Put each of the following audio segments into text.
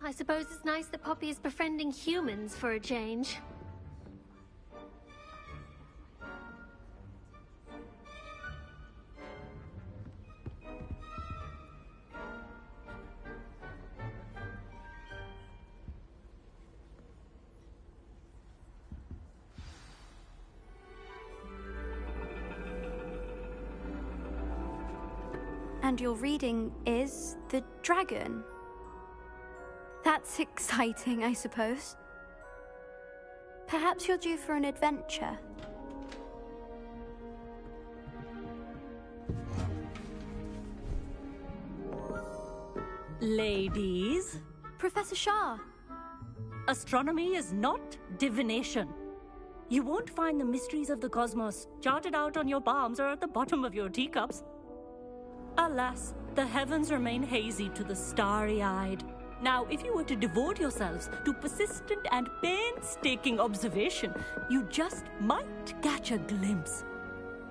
I suppose it's nice that Poppy is befriending humans for a change. And your reading is the dragon. That's exciting, I suppose. Perhaps you're due for an adventure. Ladies, Professor Shah. astronomy is not divination. You won't find the mysteries of the cosmos charted out on your palms or at the bottom of your teacups. Alas, the heavens remain hazy to the starry-eyed. Now, if you were to devote yourselves to persistent and painstaking observation, you just might catch a glimpse.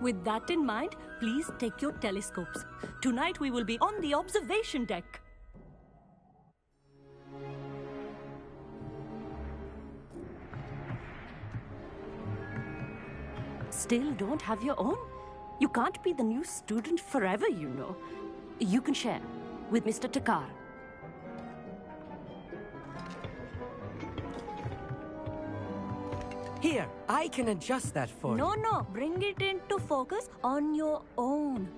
With that in mind, please take your telescopes. Tonight we will be on the observation deck. Still don't have your own? You can't be the new student forever, you know. You can share with Mr. Takar. Here, I can adjust that for you. No, bring it into focus on your own.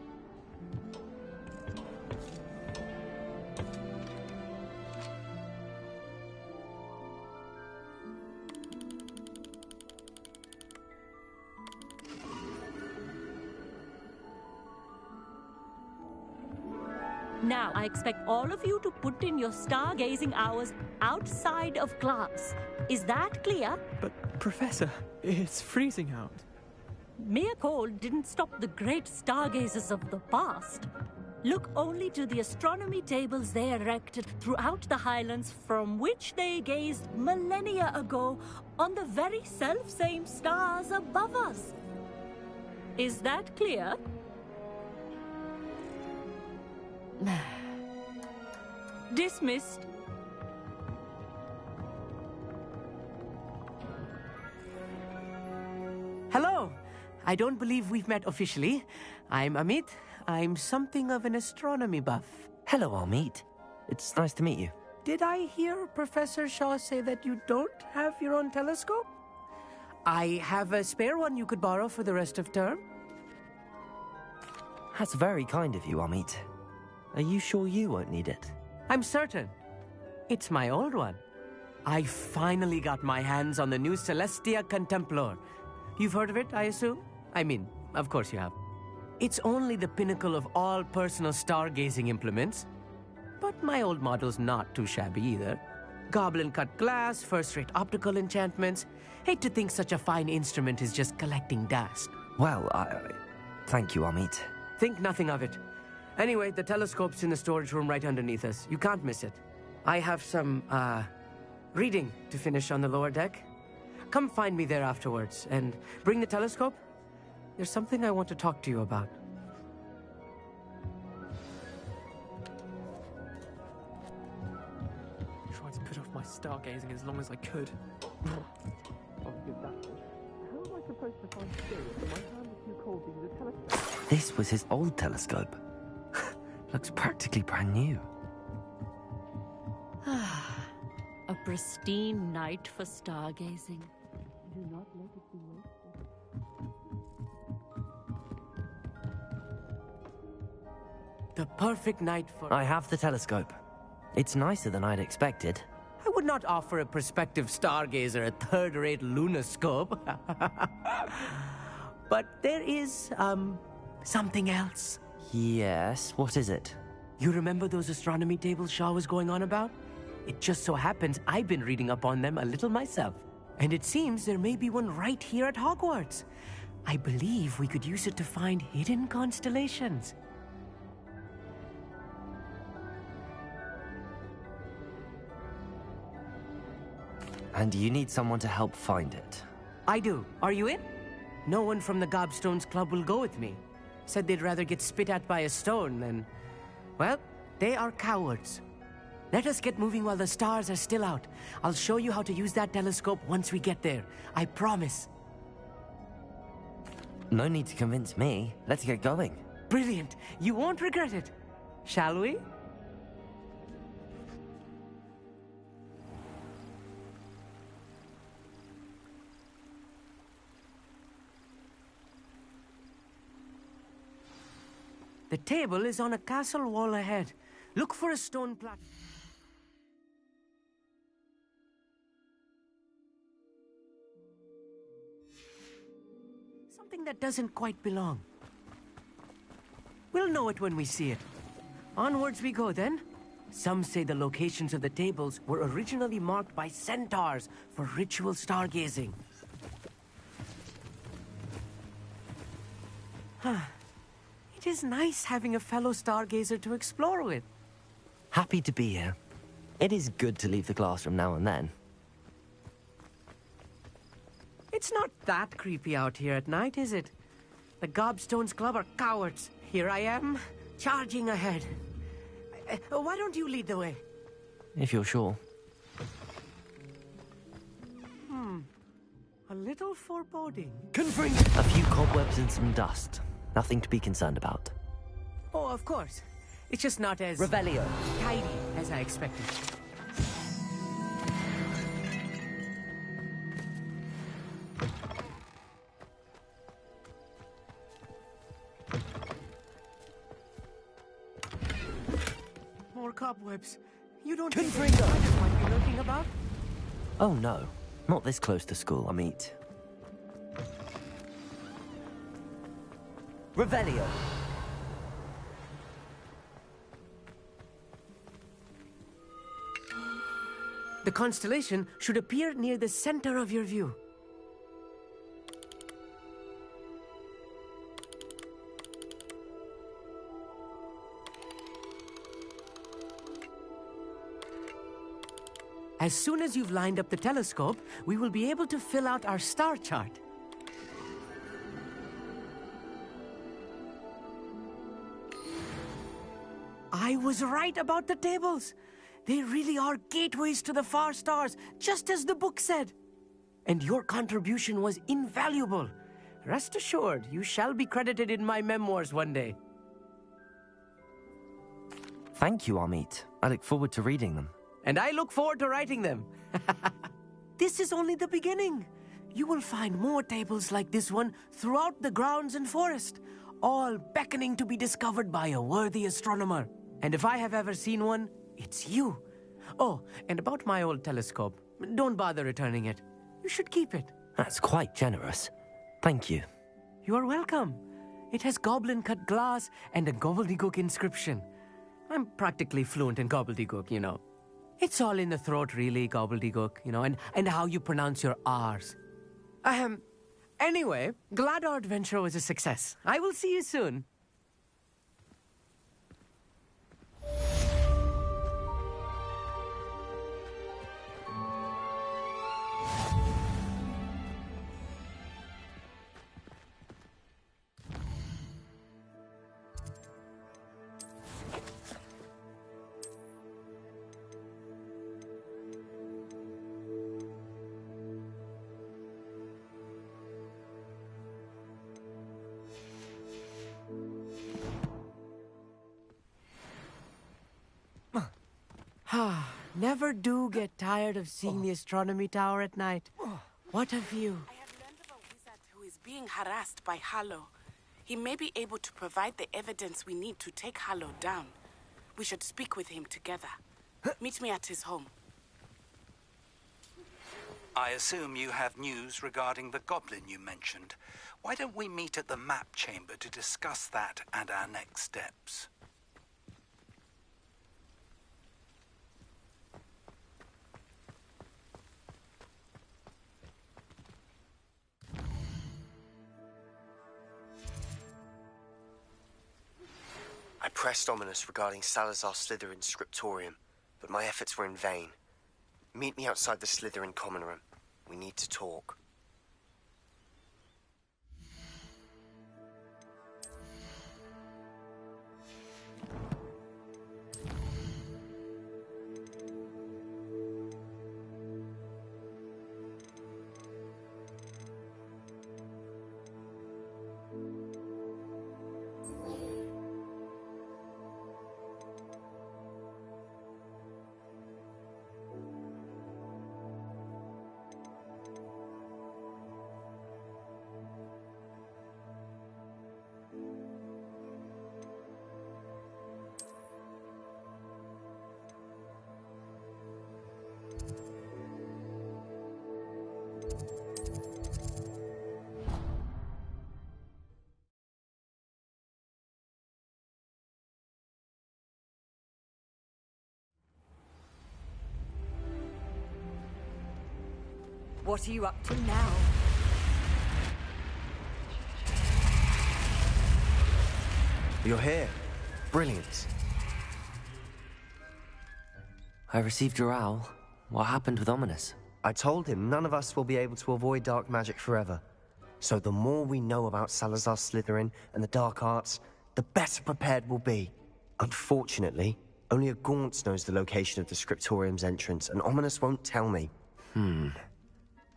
Now, I expect all of you to put in your stargazing hours outside of class. Is that clear? But, Professor, it's freezing out. Mere cold didn't stop the great stargazers of the past. Look only to the astronomy tables they erected throughout the highlands from which they gazed millennia ago on the very self-same stars above us. Is that clear? Dismissed. Hello. I don't believe we've met officially. I'm Amit. I'm something of an astronomy buff. Hello, Amit. It's nice to meet you. Did I hear Professor Shaw say that you don't have your own telescope? I have a spare one you could borrow for the rest of term. That's very kind of you, Amit. Are you sure you won't need it? I'm certain. It's my old one. I finally got my hands on the new Celestia Contemplar. You've heard of it, I assume? I mean, of course you have. It's only the pinnacle of all personal stargazing implements. But my old model's not too shabby either. Goblin-cut glass, first-rate optical enchantments. Hate to think such a fine instrument is just collecting dust. Well, thank you, Amit. Think nothing of it. Anyway, the telescope's in the storage room right underneath us. You can't miss it. I have some, reading to finish on the lower deck. Come find me there afterwards, and bring the telescope. There's something I want to talk to you about. Tried to put off my stargazing as long as I could. How am I supposed to find spirit when my hand is too cold to use a telescope? This was his old telescope. Looks practically brand new. A pristine night for stargazing. Do not let it be wasted. The perfect night for... I have the telescope. It's nicer than I'd expected. I would not offer a prospective stargazer a third-rate lunoscope. But there is, something else. Yes, what is it? You remember those astronomy tables Shaw was going on about? It just so happens I've been reading up on them a little myself. And it seems there may be one right here at Hogwarts. I believe we could use it to find hidden constellations. And you need someone to help find it. I do. Are you in? No one from the Gobstones Club will go with me. Said they'd rather get spit at by a stone than... Well, they are cowards. Let us get moving while the stars are still out. I'll show you how to use that telescope once we get there. I promise. No need to convince me. Let's get going. Brilliant. You won't regret it. Shall we? The table is on a castle wall ahead. Look for a stone platform. Something that doesn't quite belong. We'll know it when we see it. Onwards we go then. Some say the locations of the tables were originally marked by centaurs for ritual stargazing. It is nice having a fellow stargazer to explore with. Happy to be here. It is good to leave the classroom now and then. It's not that creepy out here at night, is it? The Gobstones Club are cowards. Here I am, charging ahead. Why don't you lead the way? If you're sure. A little foreboding. A few cobwebs and some dust. Nothing to be concerned about. Oh, of course. It's just not as Revelio. tidy as I expected. More cobwebs. You don't think the spiders might be lurking about? Oh no. Not this close to school, Amit. Revelio. The constellation should appear near the center of your view. As soon as you've lined up the telescope, we will be able to fill out our star chart. I was right about the tables. They really are gateways to the far stars, just as the book said. And your contribution was invaluable. Rest assured, you shall be credited in my memoirs one day. Thank you, Amit. I look forward to reading them. And I look forward to writing them. This is only the beginning. You will find more tables like this one throughout the grounds and forest, all beckoning to be discovered by a worthy astronomer. And if I have ever seen one, it's you. Oh, and about my old telescope, don't bother returning it. You should keep it. That's quite generous. Thank you. You are welcome. It has goblin-cut glass and a gobbledygook inscription. I'm practically fluent in gobbledygook, you know. It's all in the throat, really, gobbledygook, you know, and how you pronounce your R's. Anyway, glad our adventure was a success. I will see you soon. Never do get tired of seeing the astronomy tower at night. What a view. I have learned of a wizard who is being harassed by Harlow. He may be able to provide the evidence we need to take Harlow down. We should speak with him together. Meet me at his home. I assume you have news regarding the goblin you mentioned. Why don't we meet at the map chamber to discuss that and our next steps? I pressed Ominous regarding Salazar Slytherin's scriptorium, but my efforts were in vain. Meet me outside the Slytherin common room. We need to talk. What are you up to now? You're here. Brilliant. I received your owl. What happened with Ominous? I told him none of us will be able to avoid dark magic forever. So the more we know about Salazar Slytherin and the dark arts, the better prepared we'll be. Unfortunately, only a Gaunt knows the location of the Scriptorium's entrance, and Ominous won't tell me.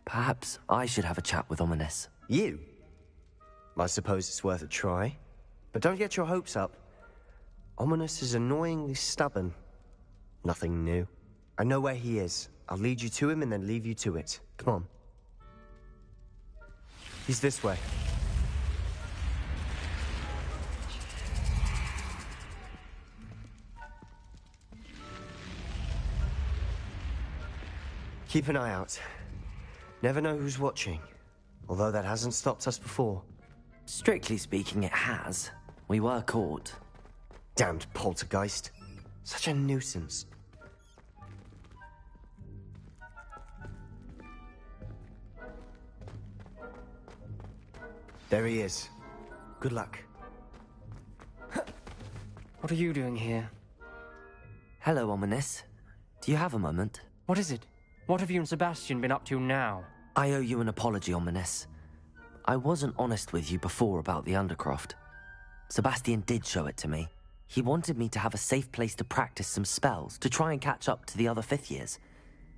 Perhaps I should have a chat with Ominous. You? I suppose it's worth a try. But don't get your hopes up. Ominous is annoyingly stubborn. Nothing new. I know where he is. I'll lead you to him and then leave you to it. Come on. He's this way. Keep an eye out. Never know who's watching. Although that hasn't stopped us before. Strictly speaking, it has. We were caught. Damned poltergeist. Such a nuisance. There he is. Good luck. What are you doing here? Hello, Ominous. Do you have a moment? What is it? What have you and Sebastian been up to now? I owe you an apology, Ominous. I wasn't honest with you before about the Undercroft. Sebastian did show it to me. He wanted me to have a safe place to practice some spells, to try and catch up to the other fifth years.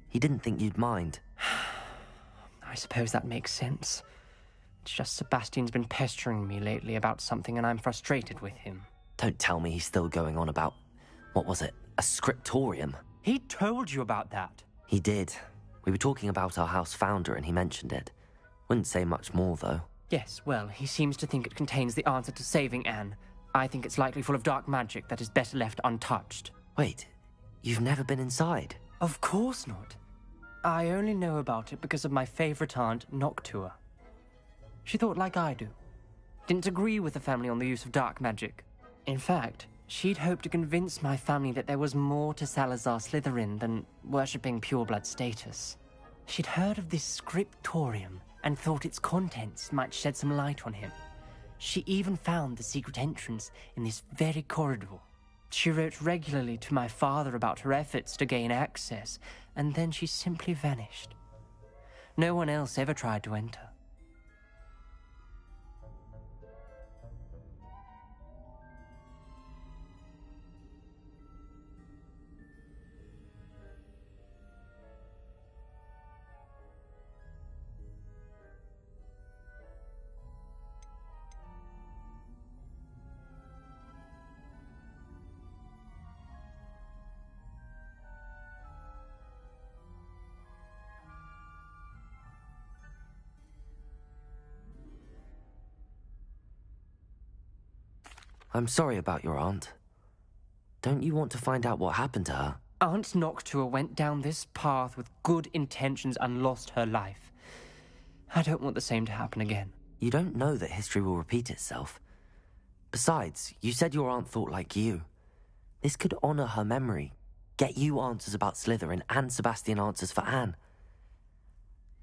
He didn't think you'd mind. I suppose that makes sense. It's just Sebastian's been pestering me lately about something and I'm frustrated with him. Don't tell me he's still going on about, what was it, a scriptorium? He told you about that? He did. We were talking about our house founder and he mentioned it. Wouldn't say much more, though. Yes, well, he seems to think it contains the answer to saving Anne. I think it's likely full of dark magic that is better left untouched. Wait, you've never been inside? Of course not. I only know about it because of my favorite aunt, Noctua. She thought like I do. Didn't agree with the family on the use of dark magic. In fact, she'd hoped to convince my family that there was more to Salazar Slytherin than worshipping pureblood status. She'd heard of this scriptorium and thought its contents might shed some light on him. She even found the secret entrance in this very corridor. She wrote regularly to my father about her efforts to gain access, and then she simply vanished. No one else ever tried to enter. I'm sorry about your aunt. Don't you want to find out what happened to her? Aunt Noctua went down this path with good intentions and lost her life. I don't want the same to happen again. You don't know that history will repeat itself. Besides, you said your aunt thought like you. This could honor her memory, get you answers about Slytherin and Sebastian answers for Anne.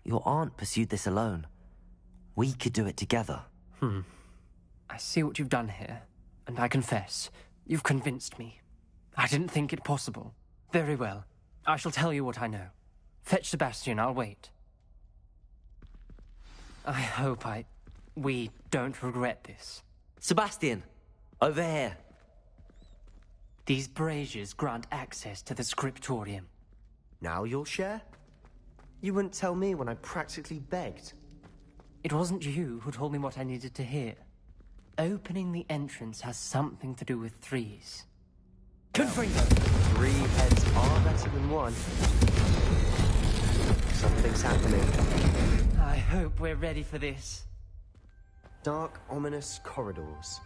Your aunt pursued this alone. We could do it together. I see what you've done here, and I confess, you've convinced me. I didn't think it possible. Very well. I shall tell you what I know. Fetch Sebastian, I'll wait. I hope we don't regret this. Sebastian! Over here! These braziers grant access to the scriptorium. Now you'll share? You wouldn't tell me when I practically begged. It wasn't you who told me what I needed to hear. Opening the entrance has something to do with threes. Confirmed. 3 heads are better than 1. Something's happening. I hope we're ready for this. Dark, ominous corridors.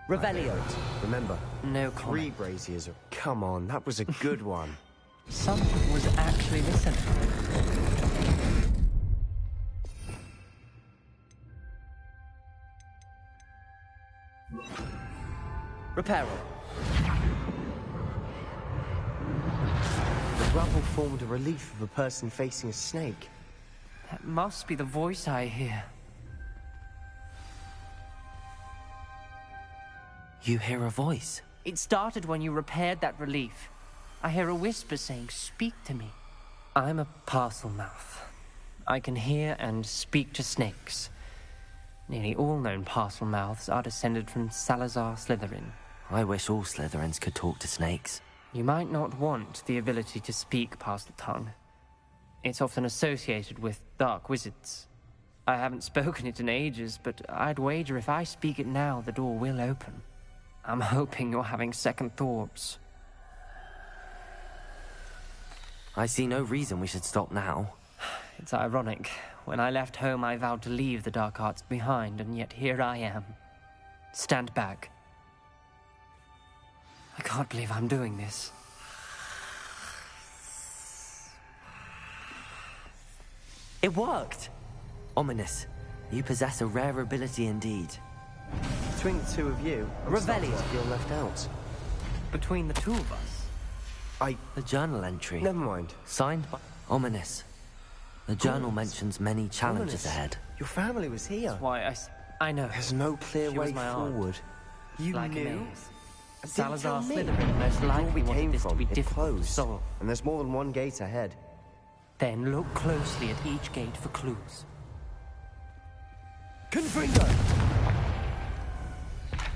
Revelio. Remember, No 3 comment. braziers. Come on, that was a good one. Someone was actually listening. Reparo. The rubble formed a relief of a person facing a snake. That must be the voice I hear. You hear a voice? It started when you repaired that relief. I hear a whisper saying, "Speak to me." I'm a parcel mouth. I can hear and speak to snakes. Nearly all known parcel mouths are descended from Salazar Slytherin. I wish all Slytherins could talk to snakes. You might not want the ability to speak parcel tongue. It's often associated with dark wizards. I haven't spoken it in ages, but I'd wager if I speak it now, the door will open. I'm hoping you're having second thoughts. I see no reason we should stop now. It's ironic. When I left home, I vowed to leave the dark arts behind, and yet here I am. Stand back. I can't believe I'm doing this. It worked! Ominous. You possess a rare ability indeed. Between the two of you, I'm starting to feel left out. Between the two of us? The journal entry. Never mind. Signed by... Ominous. The journal mentions many challenges Ominous. ahead. Your family was here. That's why I know. There's no clear She was way my aunt. forward. You Like a knew? maze. And didn't Salazar tell me. Slytherin most The door likely we wanted came this to from, be it difficult to closed. solve. And there's more than one gate ahead. Then look closely at each gate for clues. Confringo!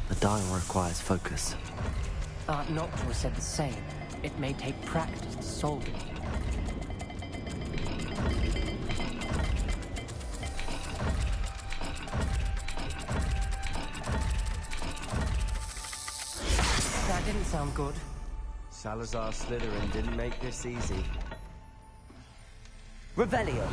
The dial requires focus. Aunt Noctua said the same. It may take practice to solve it. That didn't sound good. Salazar Slytherin didn't make this easy. Revelio!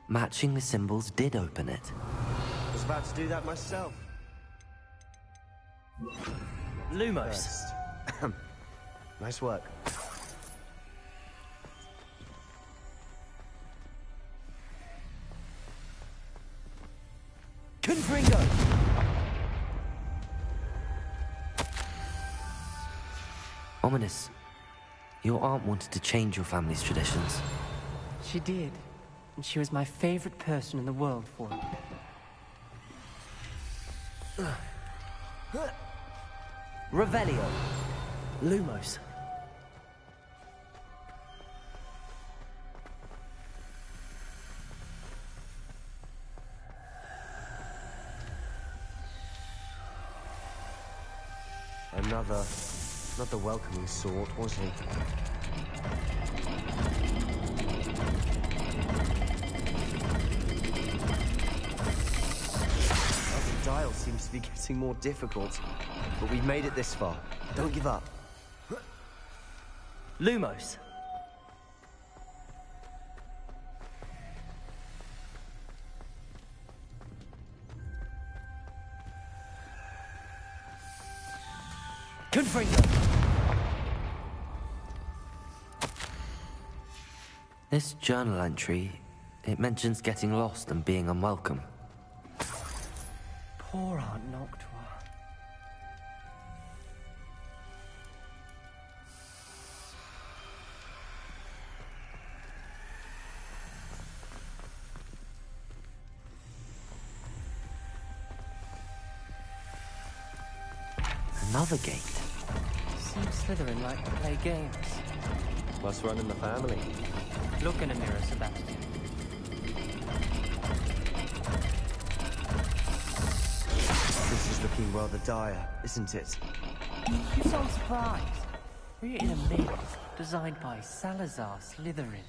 Matching the symbols did open it. I was about to do that myself. Lumos. First. Nice work. Confringo! Ominous. Your aunt wanted to change your family's traditions. She did. And she was my favorite person in the world for it. Revelio. Lumos. Another welcoming sort, was he? The dial seems to be getting more difficult, but we've made it this far. Don't give up. Lumos. Confringo. This journal entry, it mentions getting lost and being unwelcome. Poor Aunt Noctua. Another gate. Seems Slytherin like to play games. Plus running the family. Look in a mirror, Sebastian. This is looking rather dire, isn't it? You sound surprised. We're in a maze designed by Salazar Slytherin.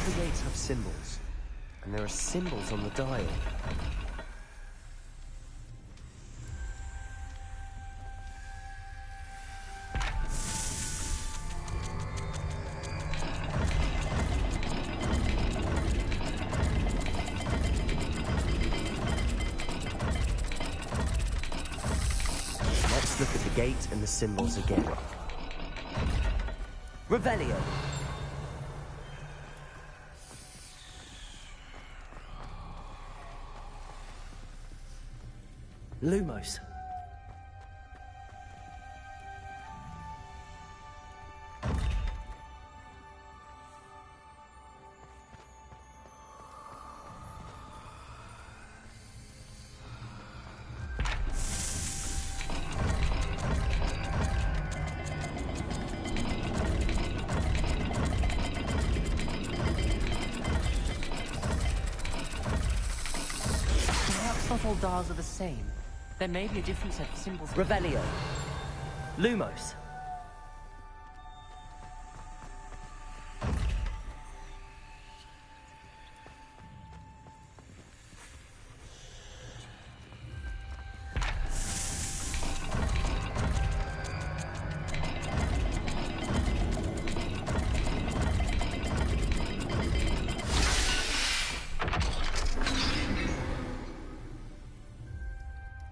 of the gates have symbols, and there are symbols on the dial. Let's look at the gate and the symbols again. Revelio. Lumos. Perhaps not all dials are the same. There may be a different set of symbols. Revelio. Lumos.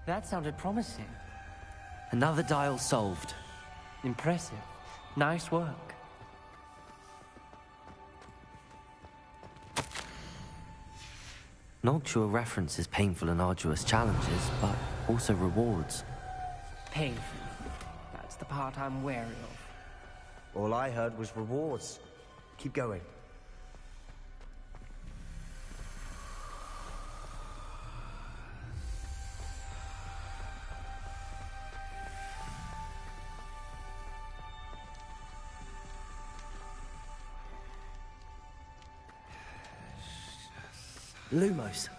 That sounded promising. Another dial solved. Impressive. Nice work. Noctua references painful and arduous challenges, but also rewards. Painful. That's the part I'm wary of. All I heard was rewards. Keep going. Lumos.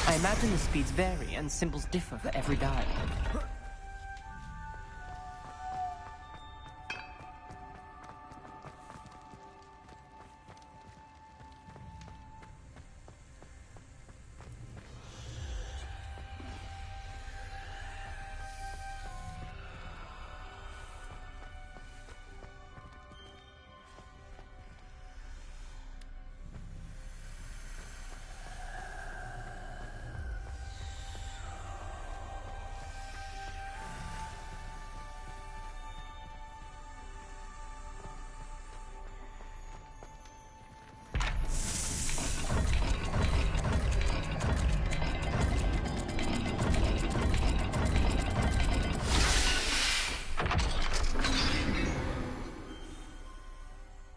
I imagine the speeds vary and symbols differ for every dial.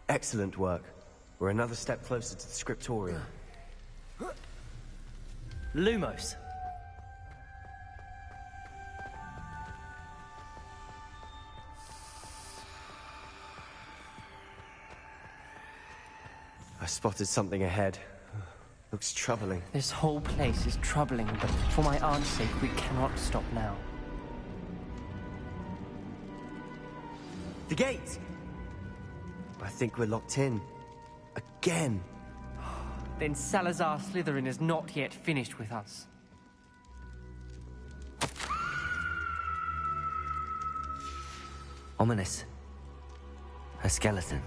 Excellent work. We're another step closer to the scriptorium. Lumos. I spotted something ahead. Looks troubling. This whole place is troubling, but for my aunt's sake, we cannot stop now. The gate! I think we're locked in. Again. Then Salazar Slytherin is not yet finished with us. Ominous. A skeleton.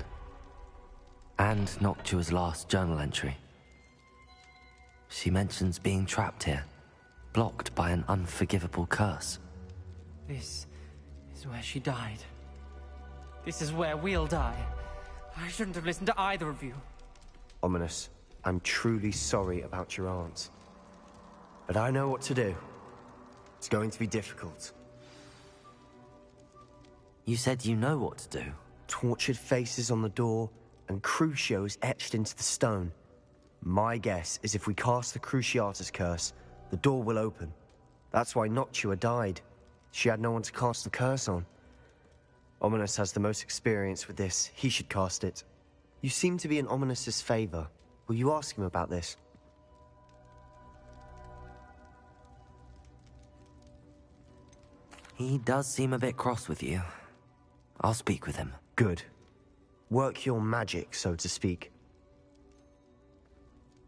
And Noctua's last journal entry. She mentions being trapped here, blocked by an unforgivable curse. This is where she died. This is where we'll die. I shouldn't have listened to either of you. Ominous, I'm truly sorry about your aunt. But I know what to do. It's going to be difficult. You said you know what to do. Tortured faces on the door, and Crucios etched into the stone. My guess is if we cast the Cruciatus curse, the door will open. That's why Noctua died. She had no one to cast the curse on. Ominous has the most experience with this. He should cast it. You seem to be in Ominous's favor. Will you ask him about this? He does seem a bit cross with you. I'll speak with him. Good. Work your magic, so to speak.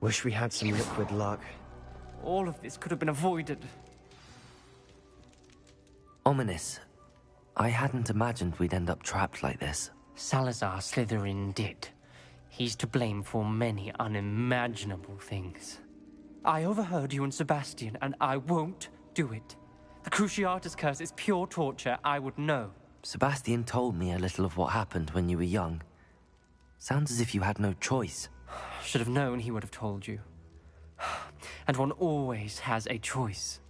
Wish we had some liquid luck. All of this could have been avoided. Ominous. I hadn't imagined we'd end up trapped like this. Salazar Slytherin did. He's to blame for many unimaginable things. I overheard you and Sebastian, and I won't do it. The Cruciatus curse is pure torture, I would know. Sebastian told me a little of what happened when you were young. Sounds as if you had no choice. Should have known he would have told you. And one always has a choice.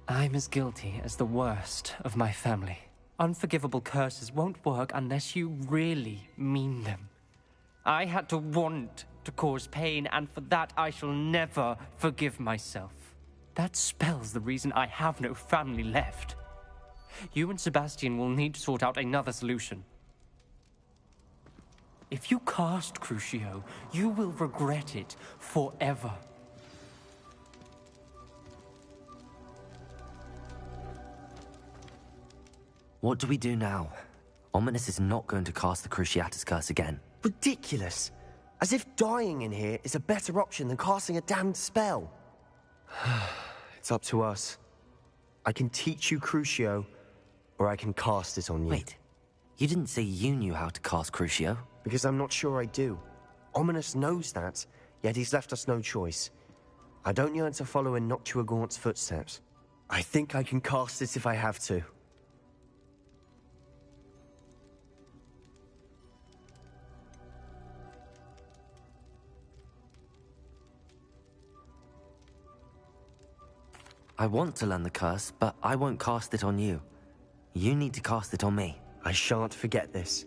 I'm as guilty as the worst of my family. Unforgivable curses won't work unless you really mean them. I had to want to cause pain, and for that I shall never forgive myself. That spells the reason I have no family left. You and Sebastian will need to sort out another solution. If you cast Crucio, you will regret it forever. What do we do now? Ominous is not going to cast the Cruciatus curse again. Ridiculous! As if dying in here is a better option than casting a damned spell. It's up to us. I can teach you Crucio, or I can cast it on you. Wait, you didn't say you knew how to cast Crucio? Because I'm not sure I do. Ominous knows that, yet he's left us no choice. I don't yearn to follow in Noctua Gaunt's footsteps. I think I can cast it if I have to. I want to learn the curse, but I won't cast it on you. You need to cast it on me. I shan't forget this.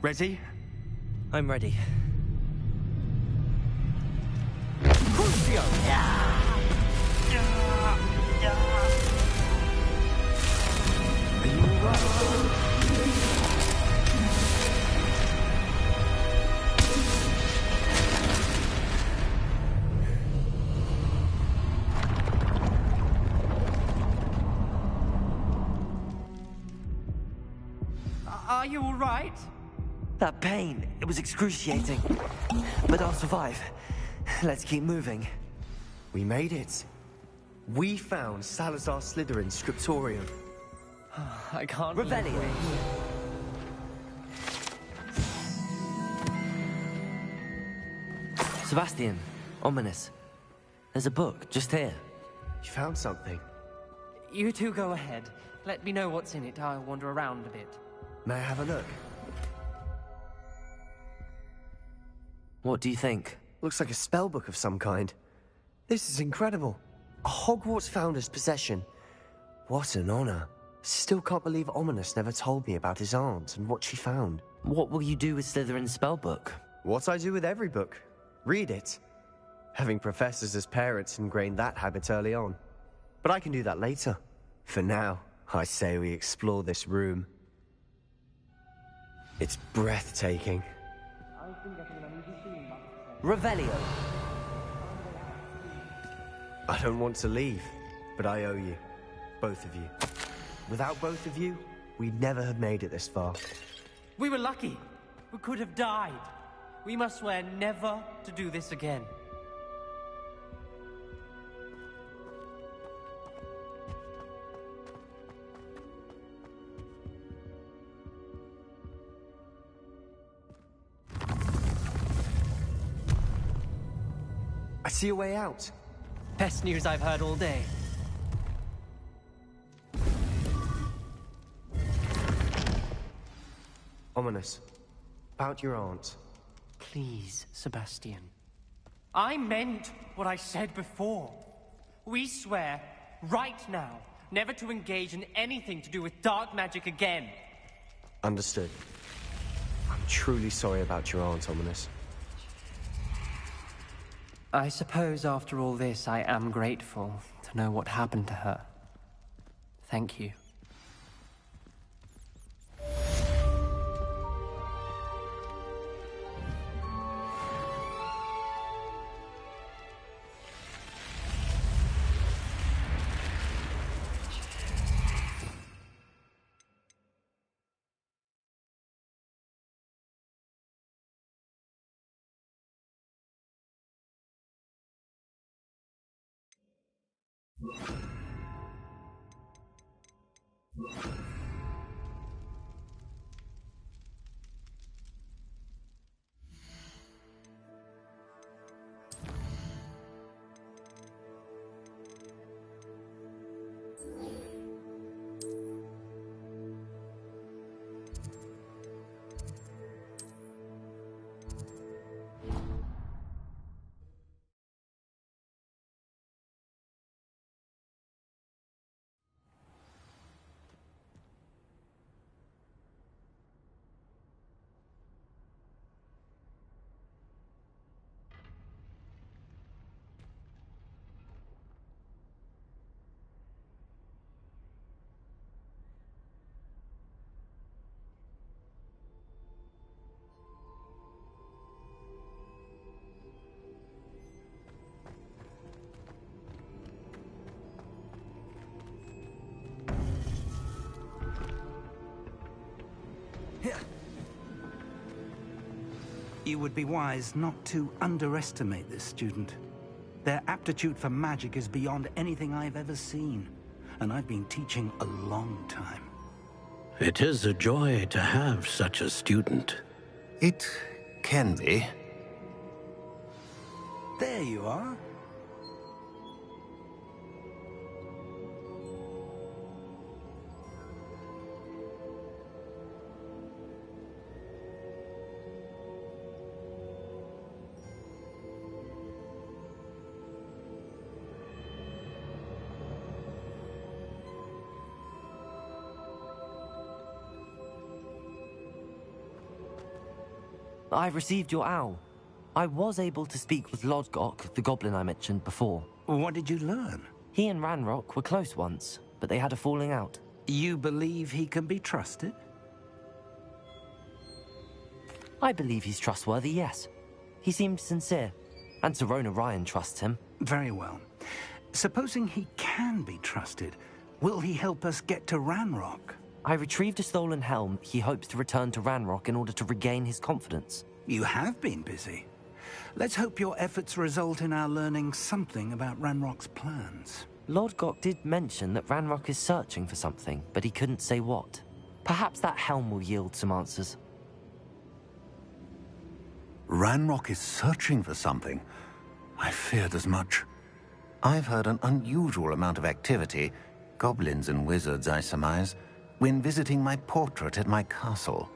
Ready? I'm ready. Crucio! Are you alright? Are you alright? That pain, it was excruciating. But I'll survive. Let's keep moving. We made it. We found Salazar Slytherin's scriptorium. I can't Revelio. believe Sebastian, Ominous. There's a book just here. You found something. You two go ahead. Let me know what's in it. I'll wander around a bit. May I have a look? What do you think? Looks like a spellbook of some kind. This is incredible. A Hogwarts founder's possession. What an honor. Still can't believe Ominous never told me about his aunt and what she found. What will you do with Slytherin's spellbook? What I do with every book. Read it. Having professors as parents ingrained that habit early on. But I can do that later. For now, I say we explore this room. It's breathtaking. Revelio. I don't want to leave, but I owe you. Both of you. Without both of you, we'd never have made it this far. We were lucky. We could have died. We must swear never to do this again. I see a way out. Best news I've heard all day. Ominous. About your aunt. Please, Sebastian. I meant what I said before. We swear, right now, never to engage in anything to do with dark magic again. Understood. I'm truly sorry about your aunt, Ominous. I suppose after all this, I am grateful to know what happened to her. Thank you. You would be wise not to underestimate this student. Their aptitude for magic is beyond anything I've ever seen, and I've been teaching a long time. It is a joy to have such a student. It can be. There you are. I received your owl. I was able to speak with Lodgok, the goblin I mentioned before. What did you learn? He and Ranrock were close once, but they had a falling out. You believe he can be trusted? I believe he's trustworthy, yes. He seemed sincere, and Serona Ryan trusts him. Very well. Supposing he can be trusted, will he help us get to Ranrock? I retrieved a stolen helm. He hopes to return to Ranrock in order to regain his confidence. You have been busy. Let's hope your efforts result in our learning something about Ranrock's plans. Lodgok did mention that Ranrock is searching for something, but he couldn't say what. Perhaps that helm will yield some answers. Ranrock is searching for something. I feared as much. I've heard an unusual amount of activity, goblins and wizards, I surmise, when visiting my portrait at my castle.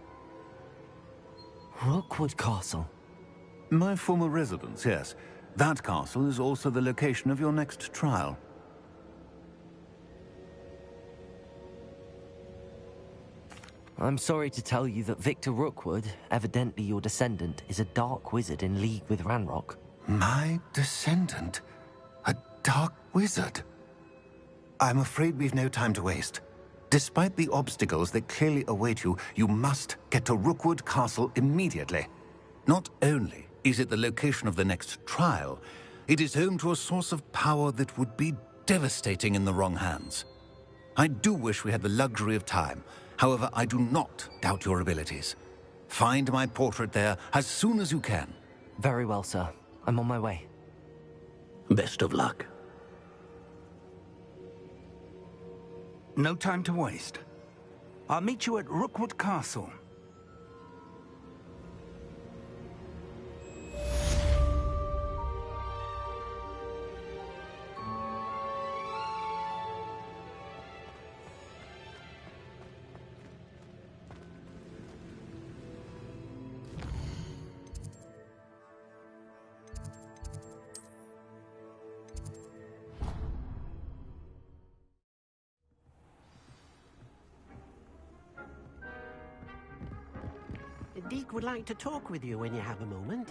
Rookwood Castle? My former residence, yes. That castle is also the location of your next trial. I'm sorry to tell you that Victor Rookwood, evidently your descendant, is a dark wizard in league with Ranrock. My descendant? A dark wizard? I'm afraid we've no time to waste. Despite the obstacles that clearly await you, you must get to Rookwood Castle immediately. Not only is it the location of the next trial, it is home to a source of power that would be devastating in the wrong hands. I do wish we had the luxury of time. However, I do not doubt your abilities. Find my portrait there as soon as you can. Very well, sir. I'm on my way. Best of luck. No time to waste. I'll meet you at Rookwood Castle. Deke would like to talk with you when you have a moment.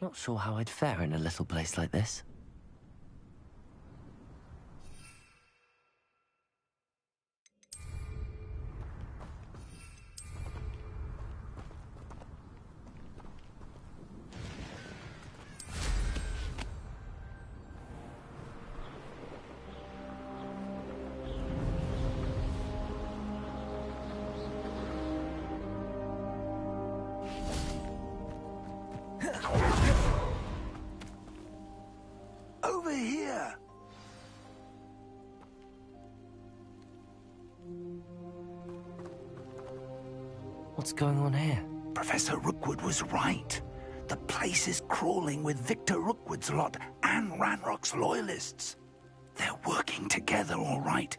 Not sure how I'd fare in a little place like this. Over here! What's going on here? Professor Rookwood was right. The place is crawling with Victor Rookwood's lot and Ranrock's loyalists. They're working together, all right,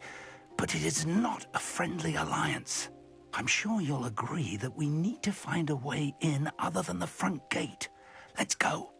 but it is not a friendly alliance. I'm sure you'll agree that we need to find a way in other than the front gate. Let's go.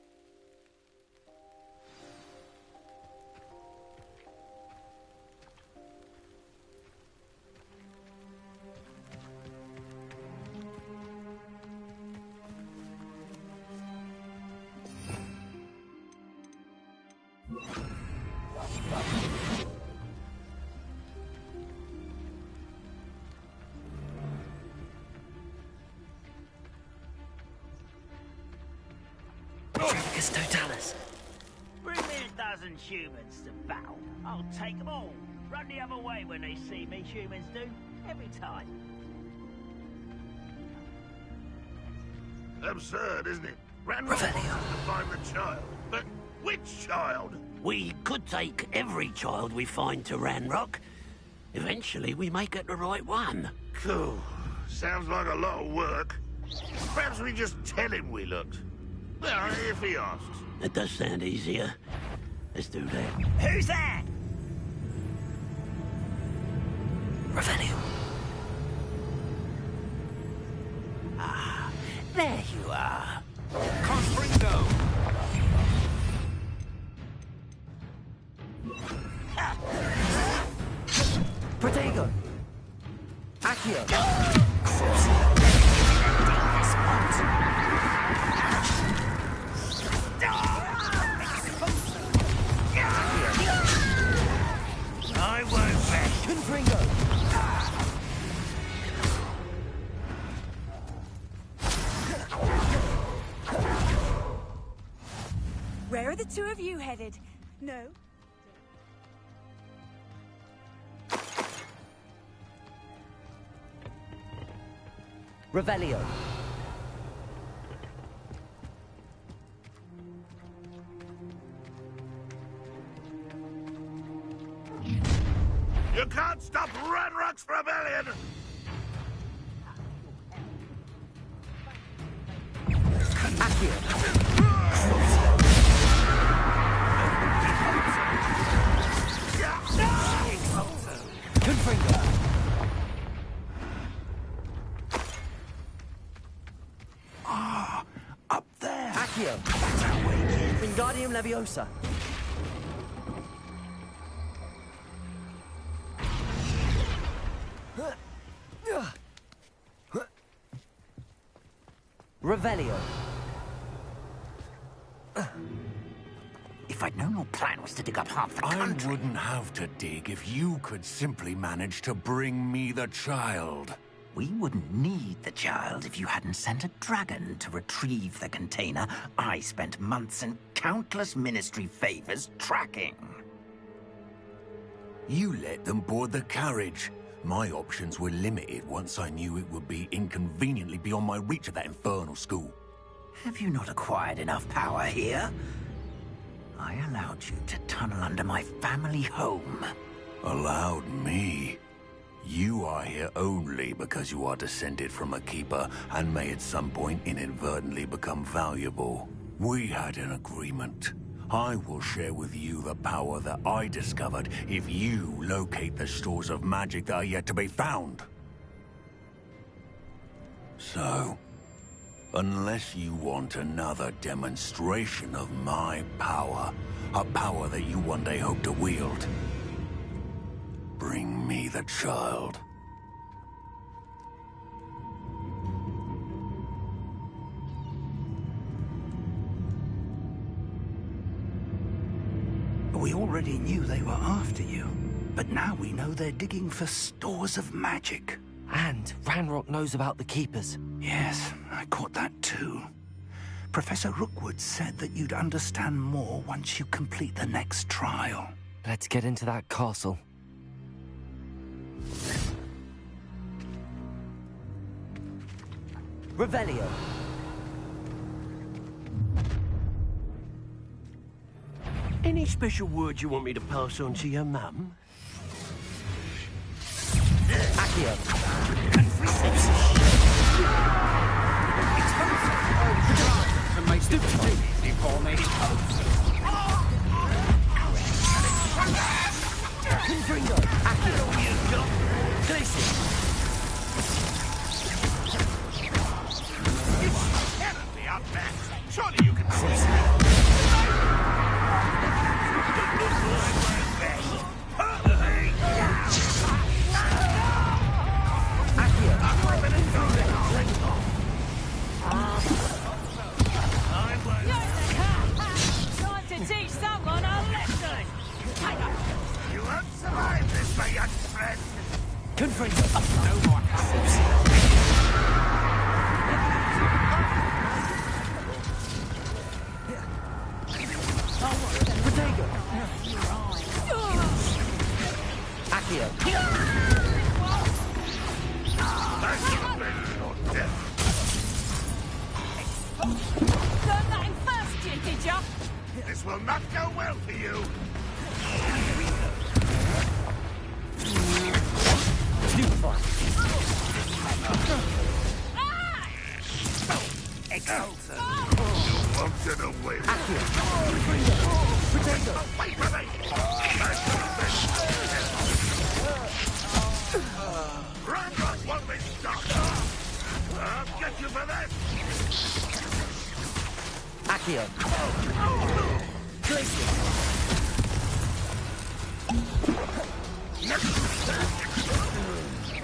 Totalis. Bring me a dozen humans to battle. I'll take them all. Run the other way when they see me, humans do. Every time. Absurd, isn't it? Ranrock wants to find the child. But which child? We could take every child we find to Ranrock. Eventually, we may get the right one. Cool. Sounds like a lot of work. Perhaps we just tell him we looked. Well, if he asks. That does sound easier. Let's do that. Who's that? Revenue. Ah, there you are. Conspringo! Protego! I won't rest. Confringo! Where are the two of you headed? No? Revelio. You can't stop Ranrock's rebellion! Confringo. Ah, up there. Accio. Wingardium Leviosa. Revelio. If I'd known your plan was to dig up half the country... I wouldn't have to dig if you could simply manage to bring me the child. We wouldn't need the child if you hadn't sent a dragon to retrieve the container I spent months and countless ministry favors tracking. You let them board the carriage. My options were limited once I knew it would be inconveniently beyond my reach at that infernal school. Have you not acquired enough power here? I allowed you to tunnel under my family home. Allowed me? You are here only because you are descended from a keeper and may at some point inadvertently become valuable. We had an agreement. I will share with you the power that I discovered if you locate the stores of magic that are yet to be found. So, unless you want another demonstration of my power, a power that you one day hope to wield, bring me the child. We already knew they were after you, but now we know they're digging for stores of magic. And Ranrock knows about the Keepers. Yes, I caught that too. Professor Rookwood said that you'd understand more once you complete the next trial. Let's get into that castle. Revelio. Any special words you want me to pass on to your mum? Accio. Stupid easy for me. Confringo. Accio. Glacier. You cannot be up there. Surely you can see that. Time to teach someone a lesson! You won't survive this, my young friend. Confringo. No more cups. Accio. Learned that in first year, did ya? This will not go well for you. Stupefy. Exalted. You wanted away. Accio. Confringo. Potato. Wait for me. Ranrock won't be stopped. I'll get you for this. Accio. Glacier.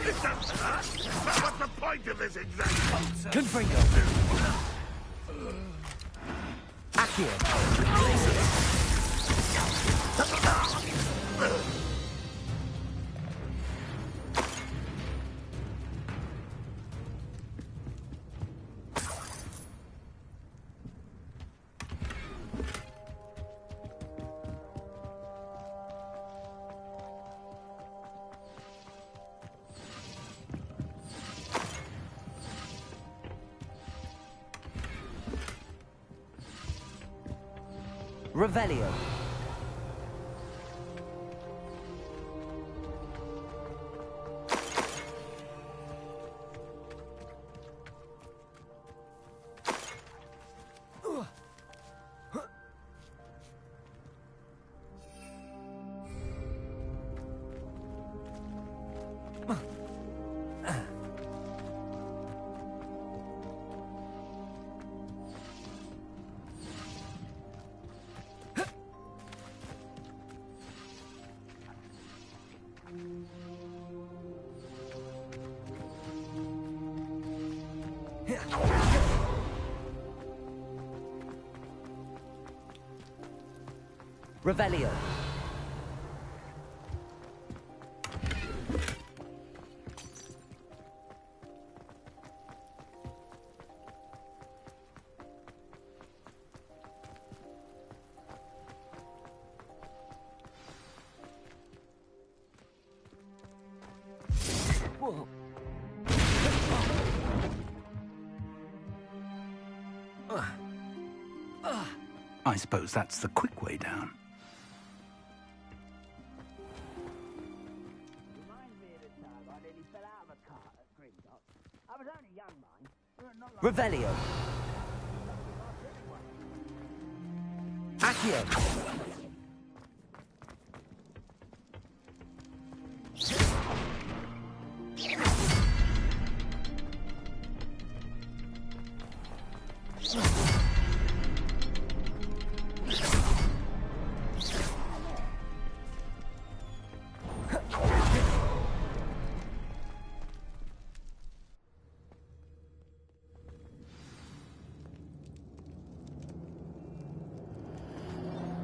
Listen. What's the point of this exactly? Confringo. Accio. Revelio. Revelio. Whoa. I suppose that's the quick way down. Revelio. Accio.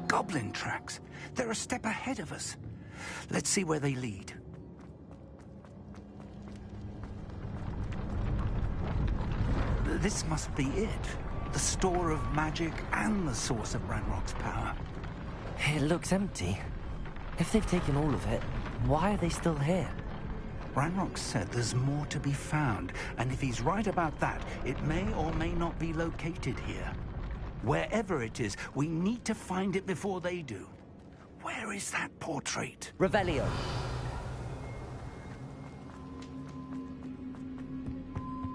Goblin tracks. They're a step ahead of us. Let's see where they lead. This must be it. The store of magic and the source of Ranrock's power. It looks empty. If they've taken all of it, why are they still here? Ranrock said there's more to be found, and if he's right about that, it may or may not be located here. Wherever it is, we need to find it before they do. Where is that portrait? Revelio.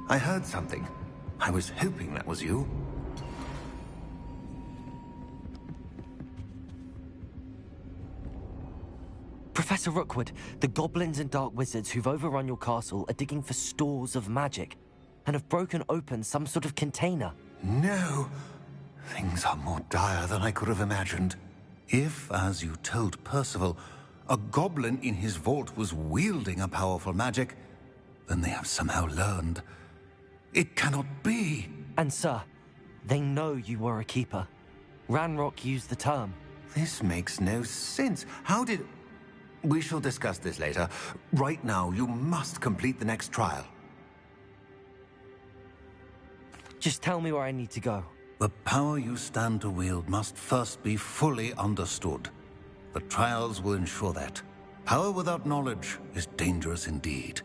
I heard something. I was hoping that was you. Professor Rookwood, the goblins and dark wizards who've overrun your castle are digging for stores of magic and have broken open some sort of container. No! Things are more dire than I could have imagined. If, as you told Percival, a goblin in his vault was wielding a powerful magic, then they have somehow learned. It cannot be! And sir, they know you were a keeper. Ranrock used the term. This makes no sense. How did... We shall discuss this later. Right now, you must complete the next trial. Just tell me where I need to go. The power you stand to wield must first be fully understood. The trials will ensure that. Power without knowledge is dangerous indeed.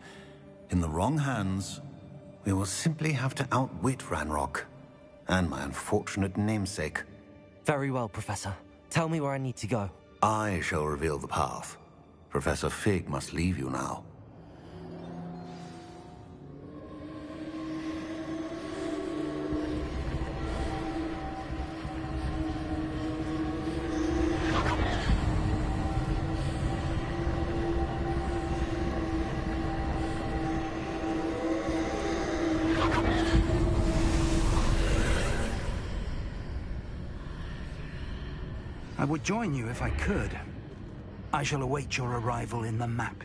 In the wrong hands, we will simply have to outwit Ranrock and my unfortunate namesake. Very well, Professor. Tell me where I need to go. I shall reveal the path. Professor Fig must leave you now. I would join you if I could. I shall await your arrival in the map.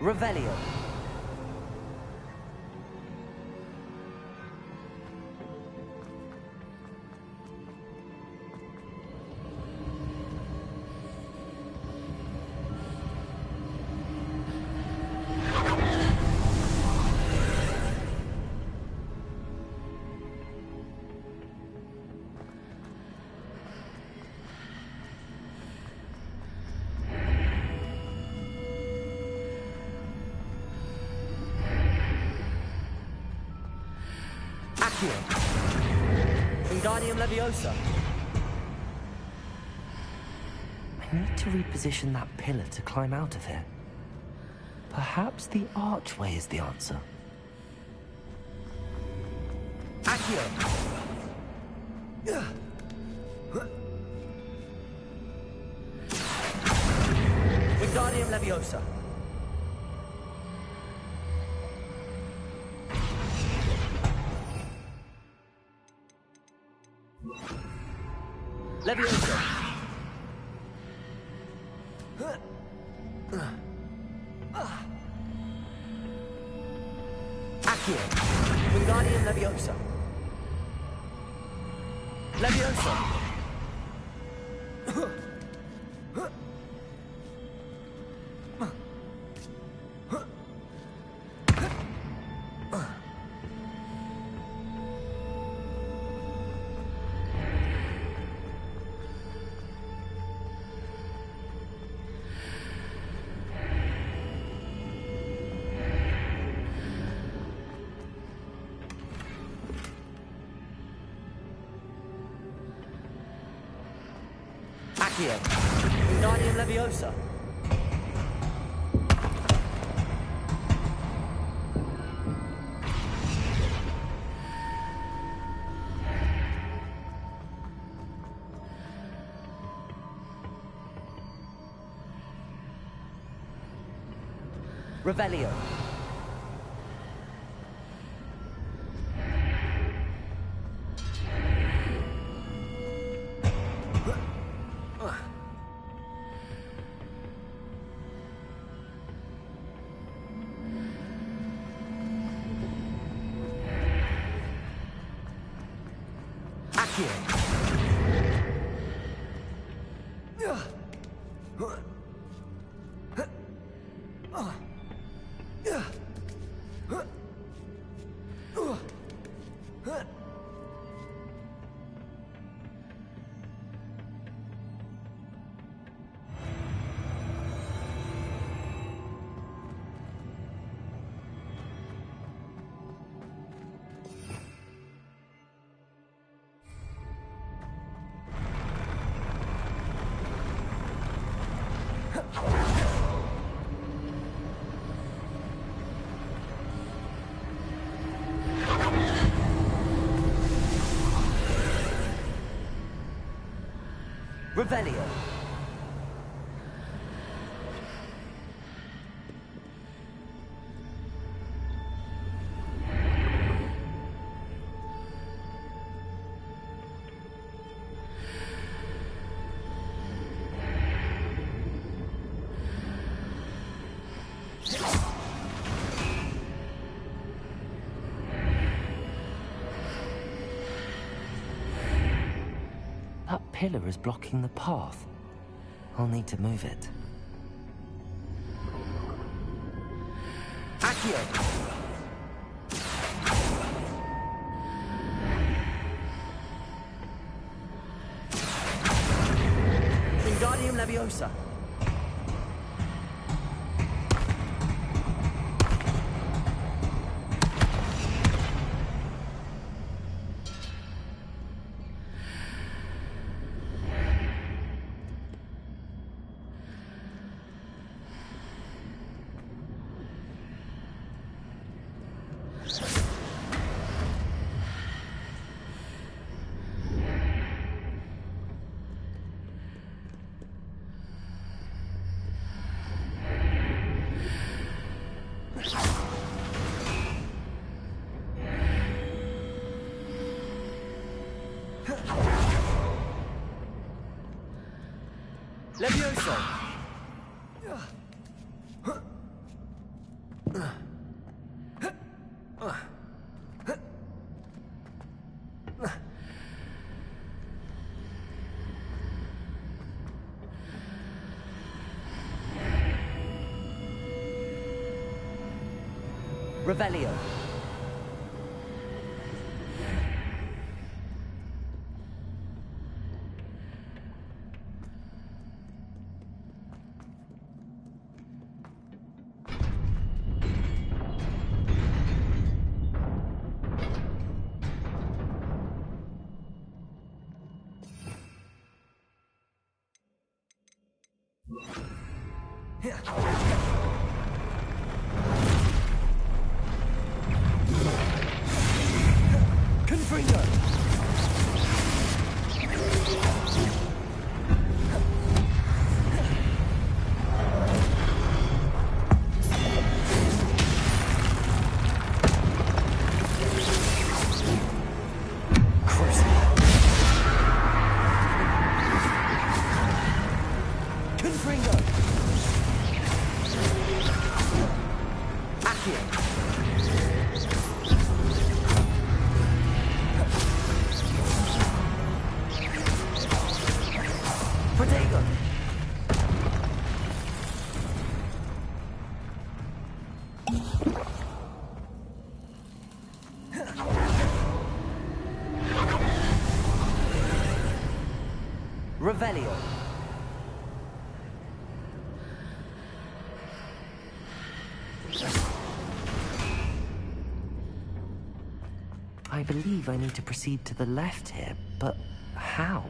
Revelio. Wingardium Leviosa. I need to reposition that pillar to climb out of here. Perhaps the archway is the answer. Accio. Wingardium Leviosa. Leviosa. Accio. Wingardium Leviosa. Leviosa. Accio. Wingardium Leviosa. Revelio. Revelio. That pillar is blocking the path. I'll need to move it. Accio! Wingardium Leviosa. Leviosa. Revelio. Revelio. I believe I need to proceed to the left here, but how?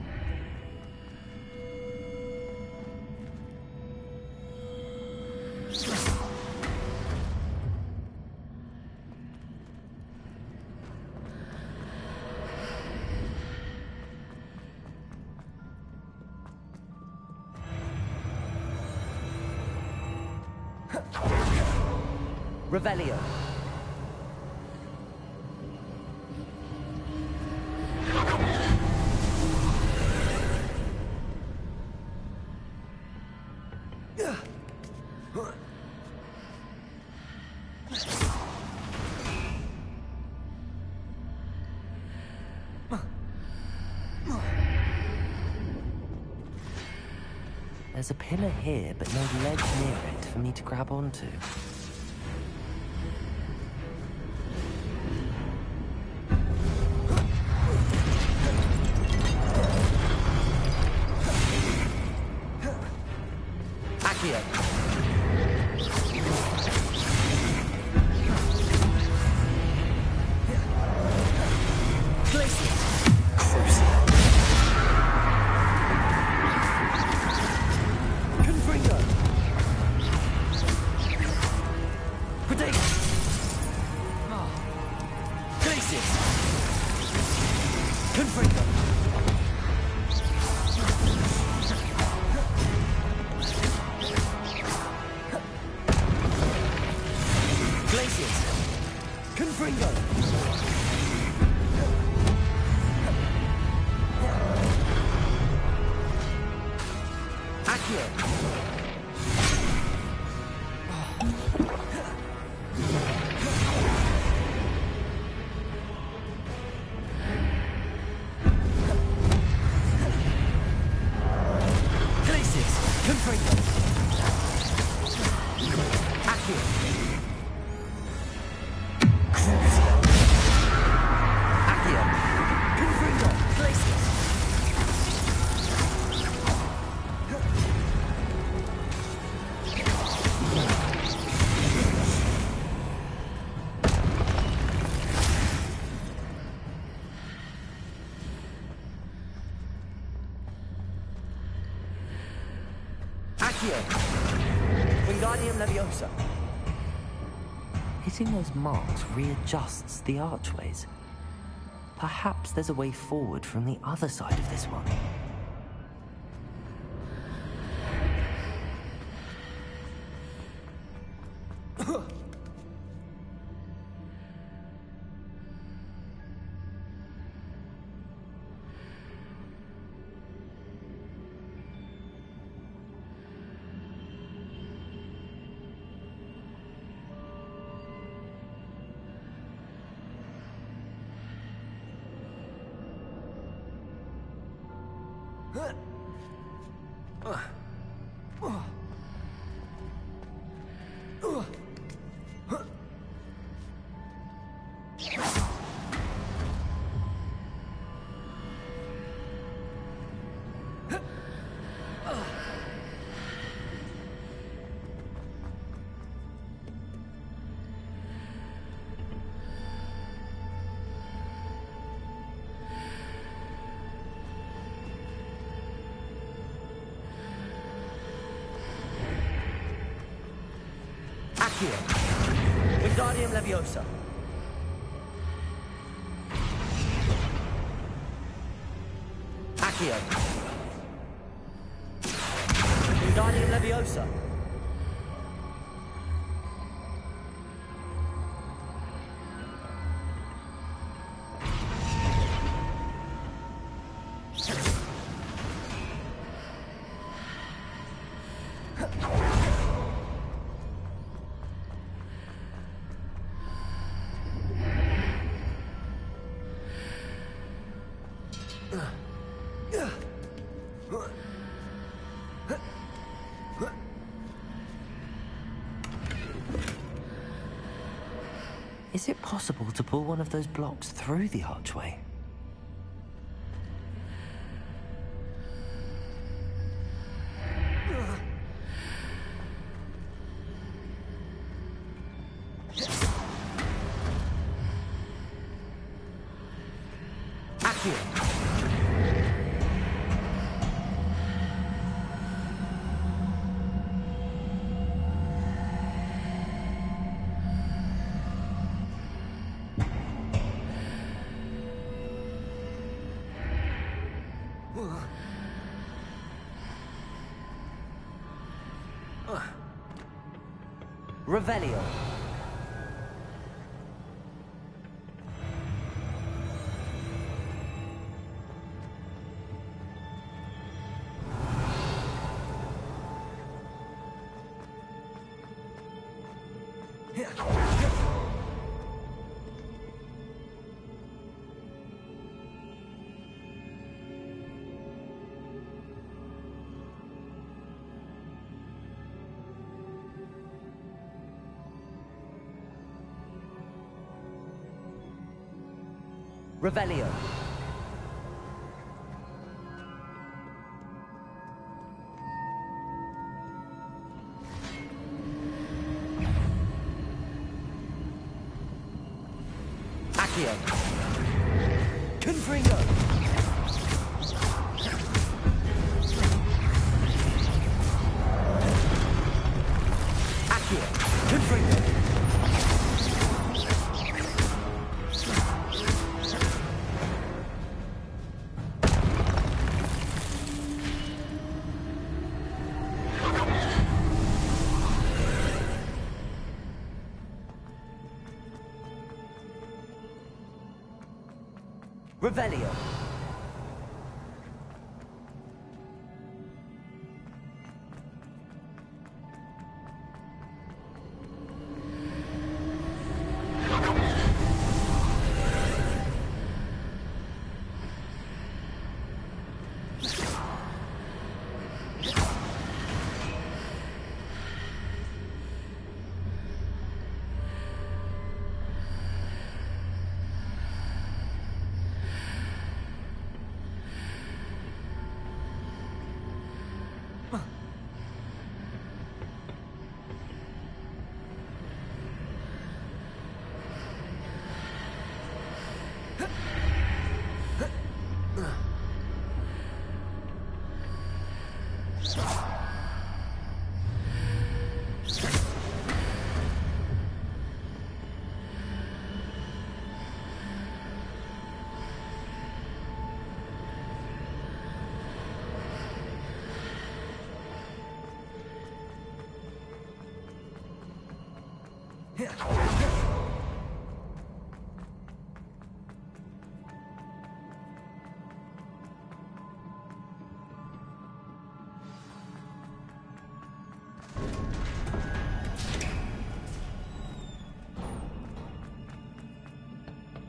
Revelio. There's a pillar here, but no ledge near it for me to grab onto. Wingardium Leviosa. Hitting those marks readjusts the archways. Perhaps there's a way forward from the other side of this one. Accio. Wingardium Leviosa. Accio. Wingardium Leviosa. Is it possible to pull one of those blocks through the archway? Accio. Revelio. Revelio. Accio. Confringo. Accio. Confringo. Revelio.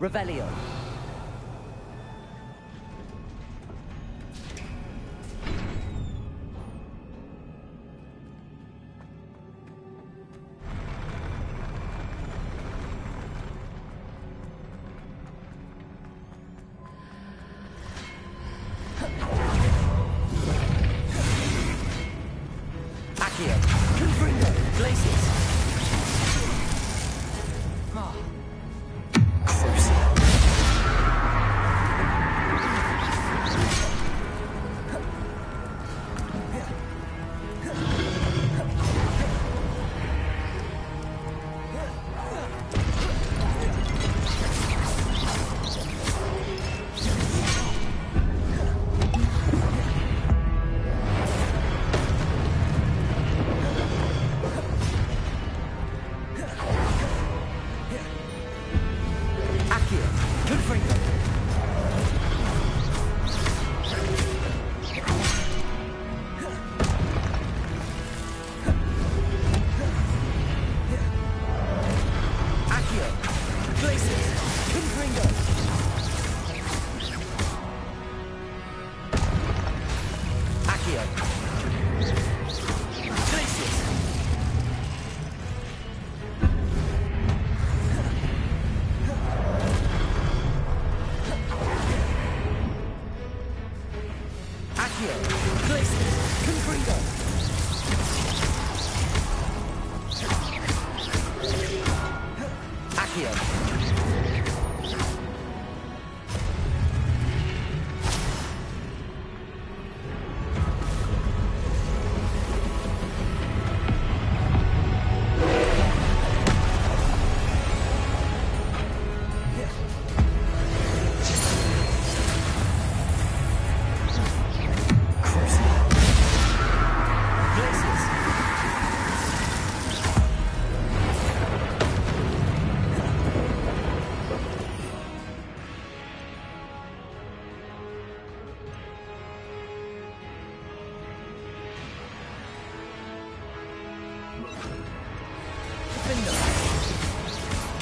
Revelio. Accio. Confringo. Glacius. Oh. Crucial. Accio! Glacius! Confringo! Accio!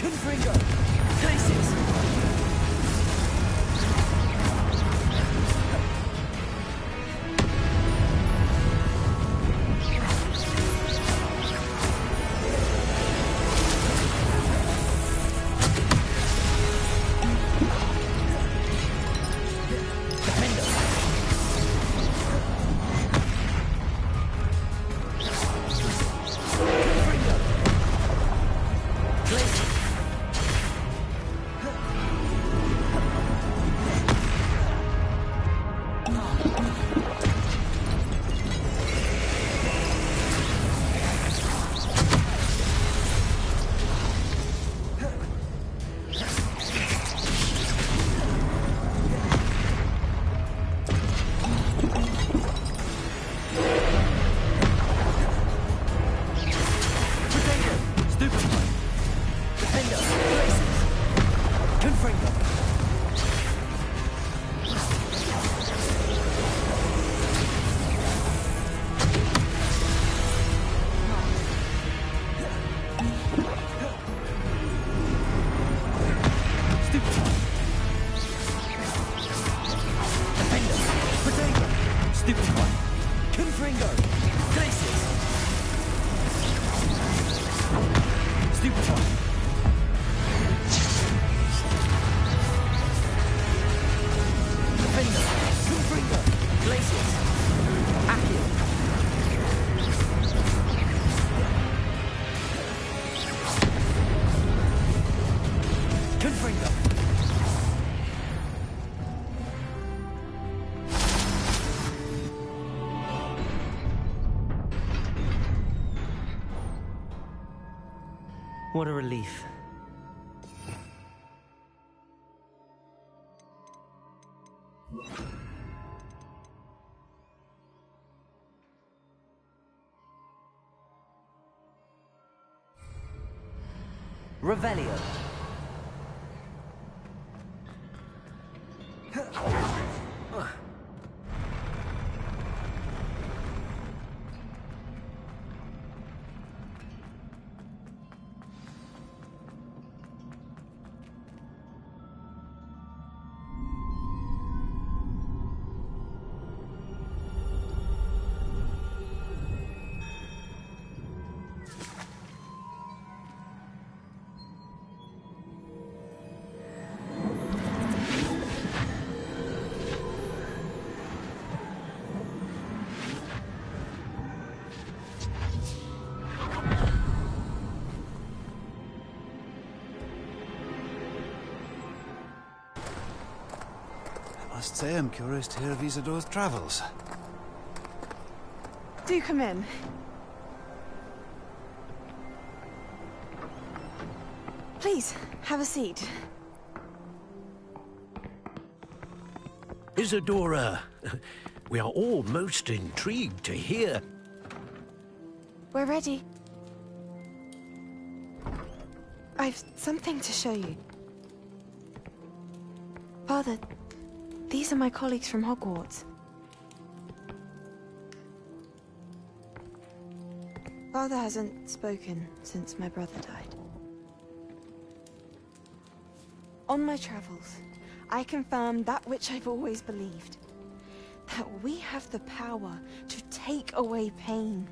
Confringo! Glacius! What a relief. Revelio. I must say I'm curious to hear of Isidore's travels. Do come in. Please, have a seat. Isadora, we are all most intrigued to hear. We're ready. I've something to show you. Father, these are my colleagues from Hogwarts. Father hasn't spoken since my brother died. On my travels, I confirmed that which I've always believed. That we have the power to take away pain.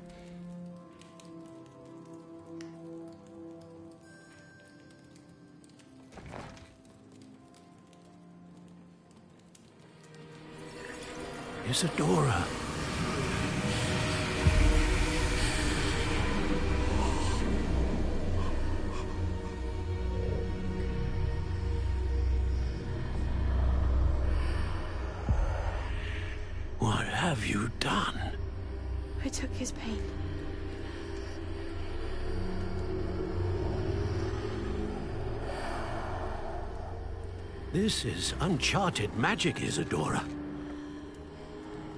Isadora. What have you done? I took his pain. This is uncharted magic, Isadora.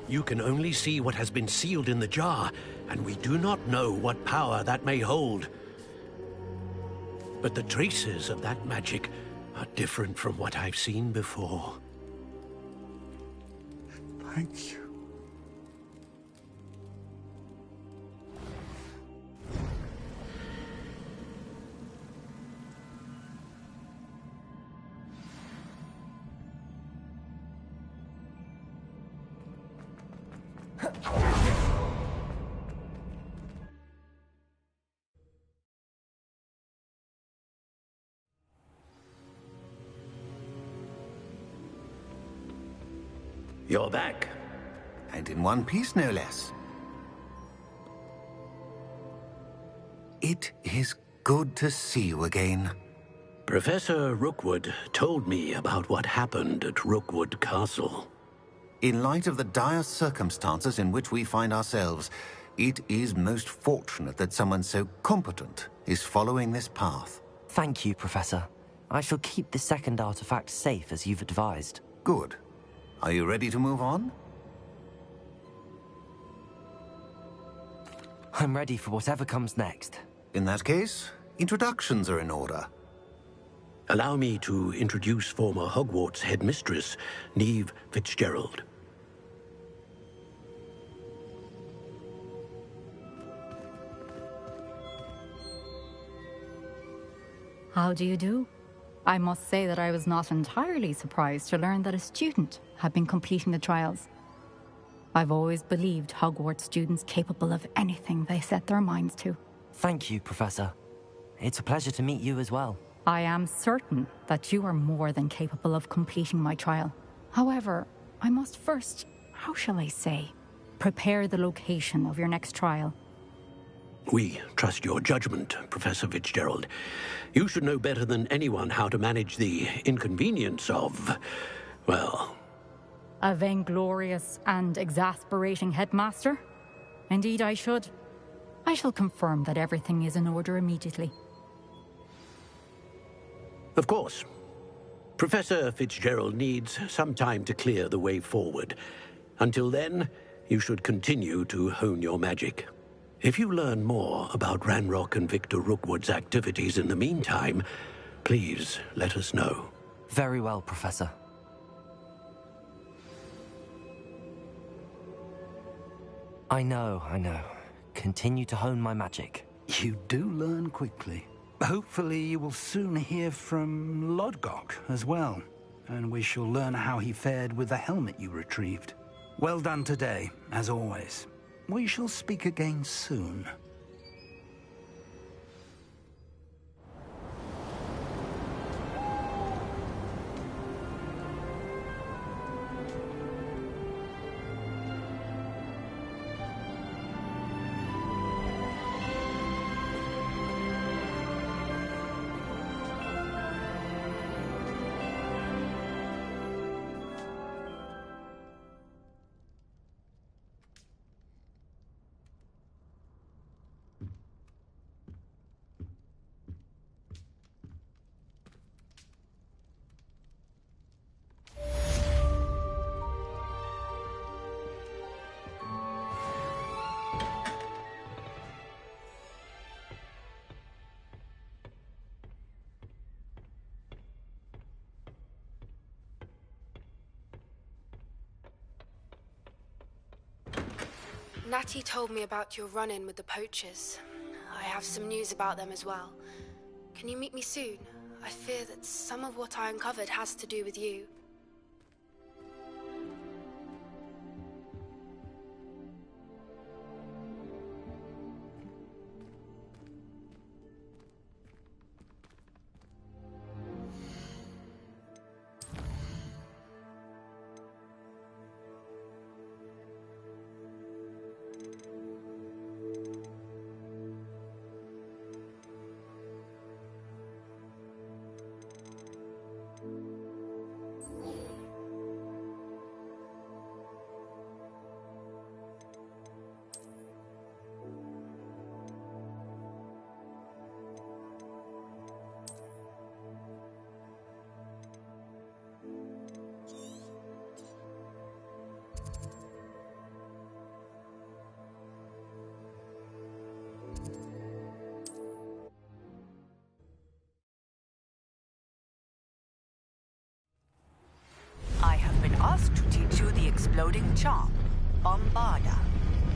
You can only see what has been sealed in the jar, and we do not know what power that may hold. But the traces of that magic are different from what I've seen before. Thank you. You're back. And in one piece, no less. It is good to see you again. Professor Rookwood told me about what happened at Rookwood Castle. In light of the dire circumstances in which we find ourselves, it is most fortunate that someone so competent is following this path. Thank you, Professor. I shall keep the second artifact safe as you've advised. Good. Are you ready to move on? I'm ready for whatever comes next. In that case, introductions are in order. Allow me to introduce former Hogwarts headmistress, Neve Fitzgerald. How do you do? I must say that I was not entirely surprised to learn that a student had been completing the trials. I've always believed Hogwarts students capable of anything they set their minds to. Thank you, Professor. It's a pleasure to meet you as well. I am certain that you are more than capable of completing my trial. However, I must first, how shall I say, prepare the location of your next trial. We trust your judgment, Professor Fitzgerald. You should know better than anyone how to manage the inconvenience of, well... A vainglorious and exasperating headmaster? Indeed I should. I shall confirm that everything is in order immediately. Of course. Professor Fitzgerald needs some time to clear the way forward. Until then, you should continue to hone your magic. If you learn more about Ranrock and Victor Rookwood's activities in the meantime, please let us know. Very well, Professor. I know. Continue to hone my magic. You do learn quickly. Hopefully you will soon hear from Lodgok as well, and we shall learn how he fared with the helmet you retrieved. Well done today, as always. We shall speak again soon. Natty told me about your run-in with the poachers. I have some news about them as well. Can you meet me soon? I fear that some of what I uncovered has to do with you. Loading charm. Bombarda.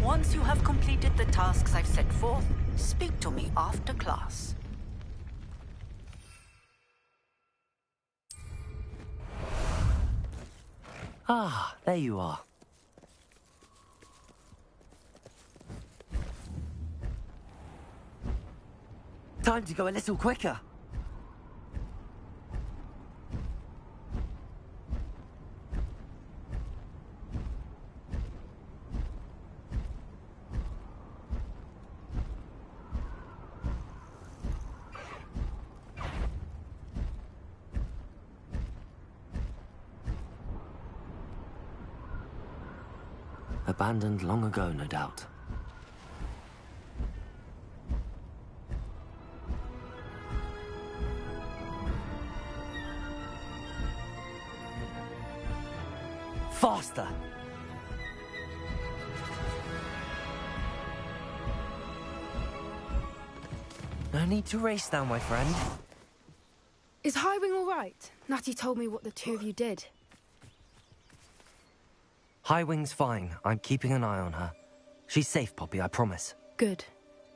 Once you have completed the tasks I've set forth, speak to me after class. Ah, there you are. Time to go a little quicker. Abandoned long ago, no doubt. Faster! No need to race now, my friend. Is Highwing all right? Natty told me what the two of you did. Highwing's fine. I'm keeping an eye on her. She's safe, Poppy, I promise. Good.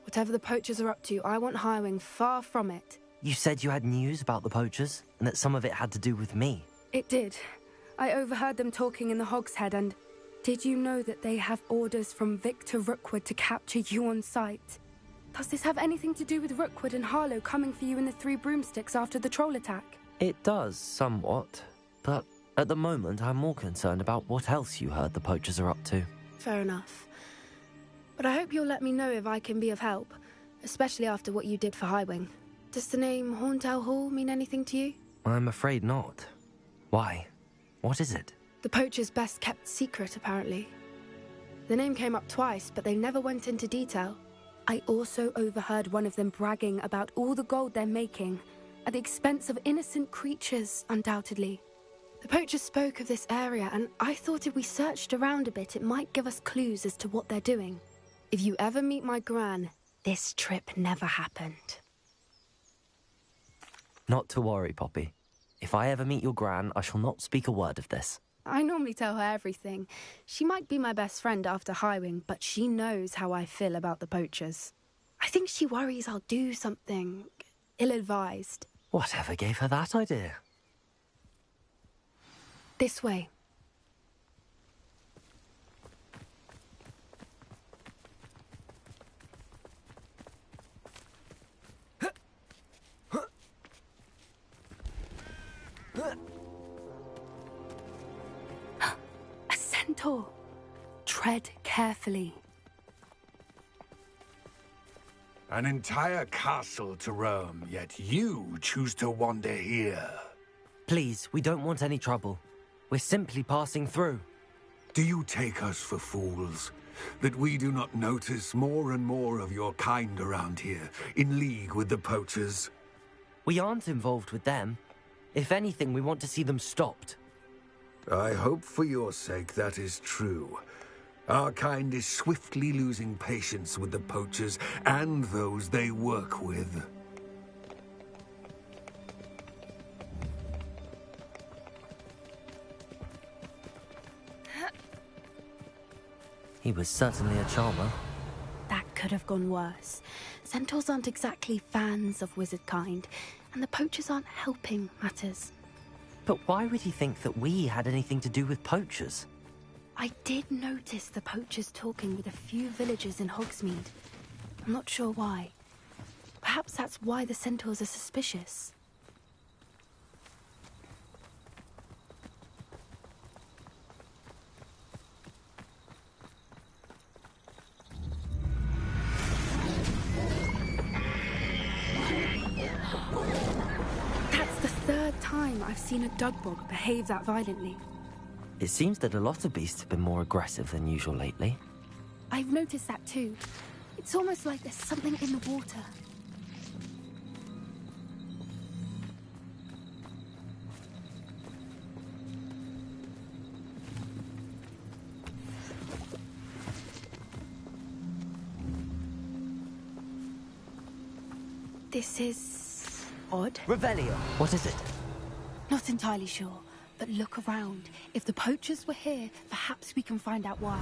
Whatever the poachers are up to, I want Highwing far from it. You said you had news about the poachers, and that some of it had to do with me. It did. I overheard them talking in the Hogshead, and did you know that they have orders from Victor Rookwood to capture you on sight? Does this have anything to do with Rookwood and Harlow coming for you in the Three Broomsticks after the troll attack? It does, somewhat. But at the moment, I'm more concerned about what else you heard the poachers are up to. Fair enough. But I hope you'll let me know if I can be of help, especially after what you did for Highwing. Does the name Horntail Hall mean anything to you? I'm afraid not. Why? What is it? The poachers' best kept secret, apparently. The name came up twice, but they never went into detail. I also overheard one of them bragging about all the gold they're making, at the expense of innocent creatures, undoubtedly. The poachers spoke of this area, and I thought if we searched around a bit, it might give us clues as to what they're doing. If you ever meet my gran, this trip never happened. Not to worry, Poppy. If I ever meet your gran, I shall not speak a word of this. I normally tell her everything. She might be my best friend after Highwing, but she knows how I feel about the poachers. I think she worries I'll do something ill-advised. Whatever gave her that idea? This way. A centaur. Tread carefully. An entire castle to roam, yet you choose to wander here. Please, we don't want any trouble. We're simply passing through. Do you take us for fools? That we do not notice more and more of your kind around here, in league with the poachers? We aren't involved with them. If anything, we want to see them stopped. I hope for your sake that is true. Our kind is swiftly losing patience with the poachers and those they work with. He was certainly a charmer. That could have gone worse. Centaurs aren't exactly fans of wizard kind, and the poachers aren't helping matters. But why would he think that we had anything to do with poachers? I did notice the poachers talking with a few villagers in Hogsmeade. I'm not sure why. Perhaps that's why the centaurs are suspicious. That's the third time I've seen a dugbog behave that violently. It seems that a lot of beasts have been more aggressive than usual lately. I've noticed that too. It's almost like there's something in the water. This is odd. Revelio, what is it? Not entirely sure. But look around. If the poachers were here, perhaps we can find out why.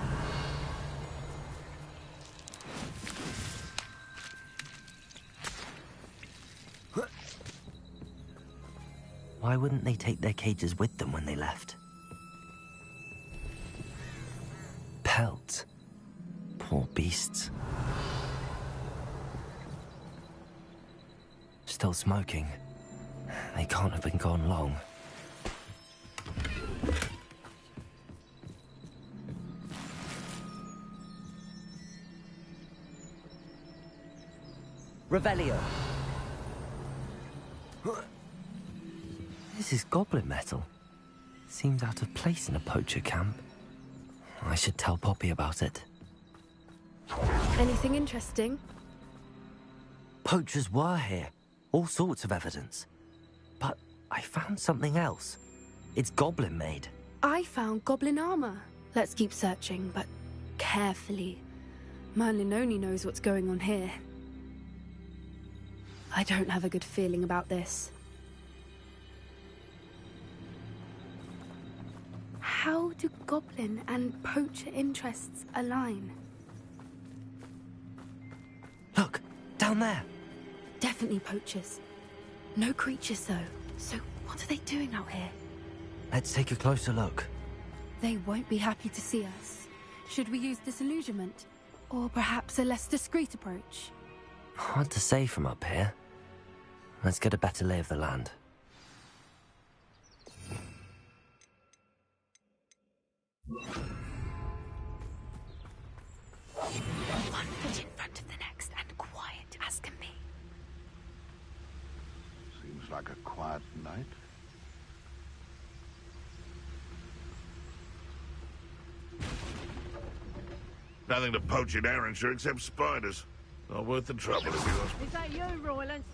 Why wouldn't they take their cages with them when they left? Pelts. Poor beasts. Still smoking. They can't have been gone long. Revelio. This is goblin metal. Seems out of place in a poacher camp. I should tell Poppy about it. Anything interesting? Poachers were here. All sorts of evidence. But I found something else. It's goblin made. I found goblin armor. Let's keep searching, but carefully. Merlin only knows what's going on here. I don't have a good feeling about this. How do goblin and poacher interests align? Look, down there. Definitely poachers. No creatures, though. So what are they doing out here? Let's take a closer look. They won't be happy to see us. Should we use disillusionment? Or perhaps a less discreet approach? Hard to say from up here. Let's get a better lay of the land. One foot in front of the next and quiet as can be. Seems like a quiet night. Nothing to poach in Arrowshire except spiders. Not worth the trouble, if you ask me. Is that you, Roylance?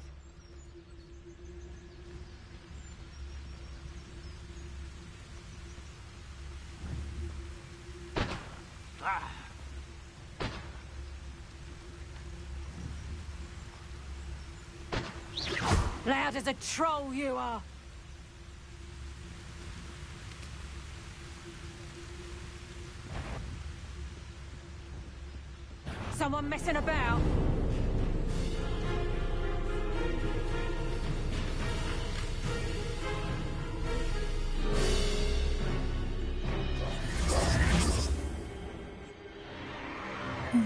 Loud as a troll you are. Someone messing about?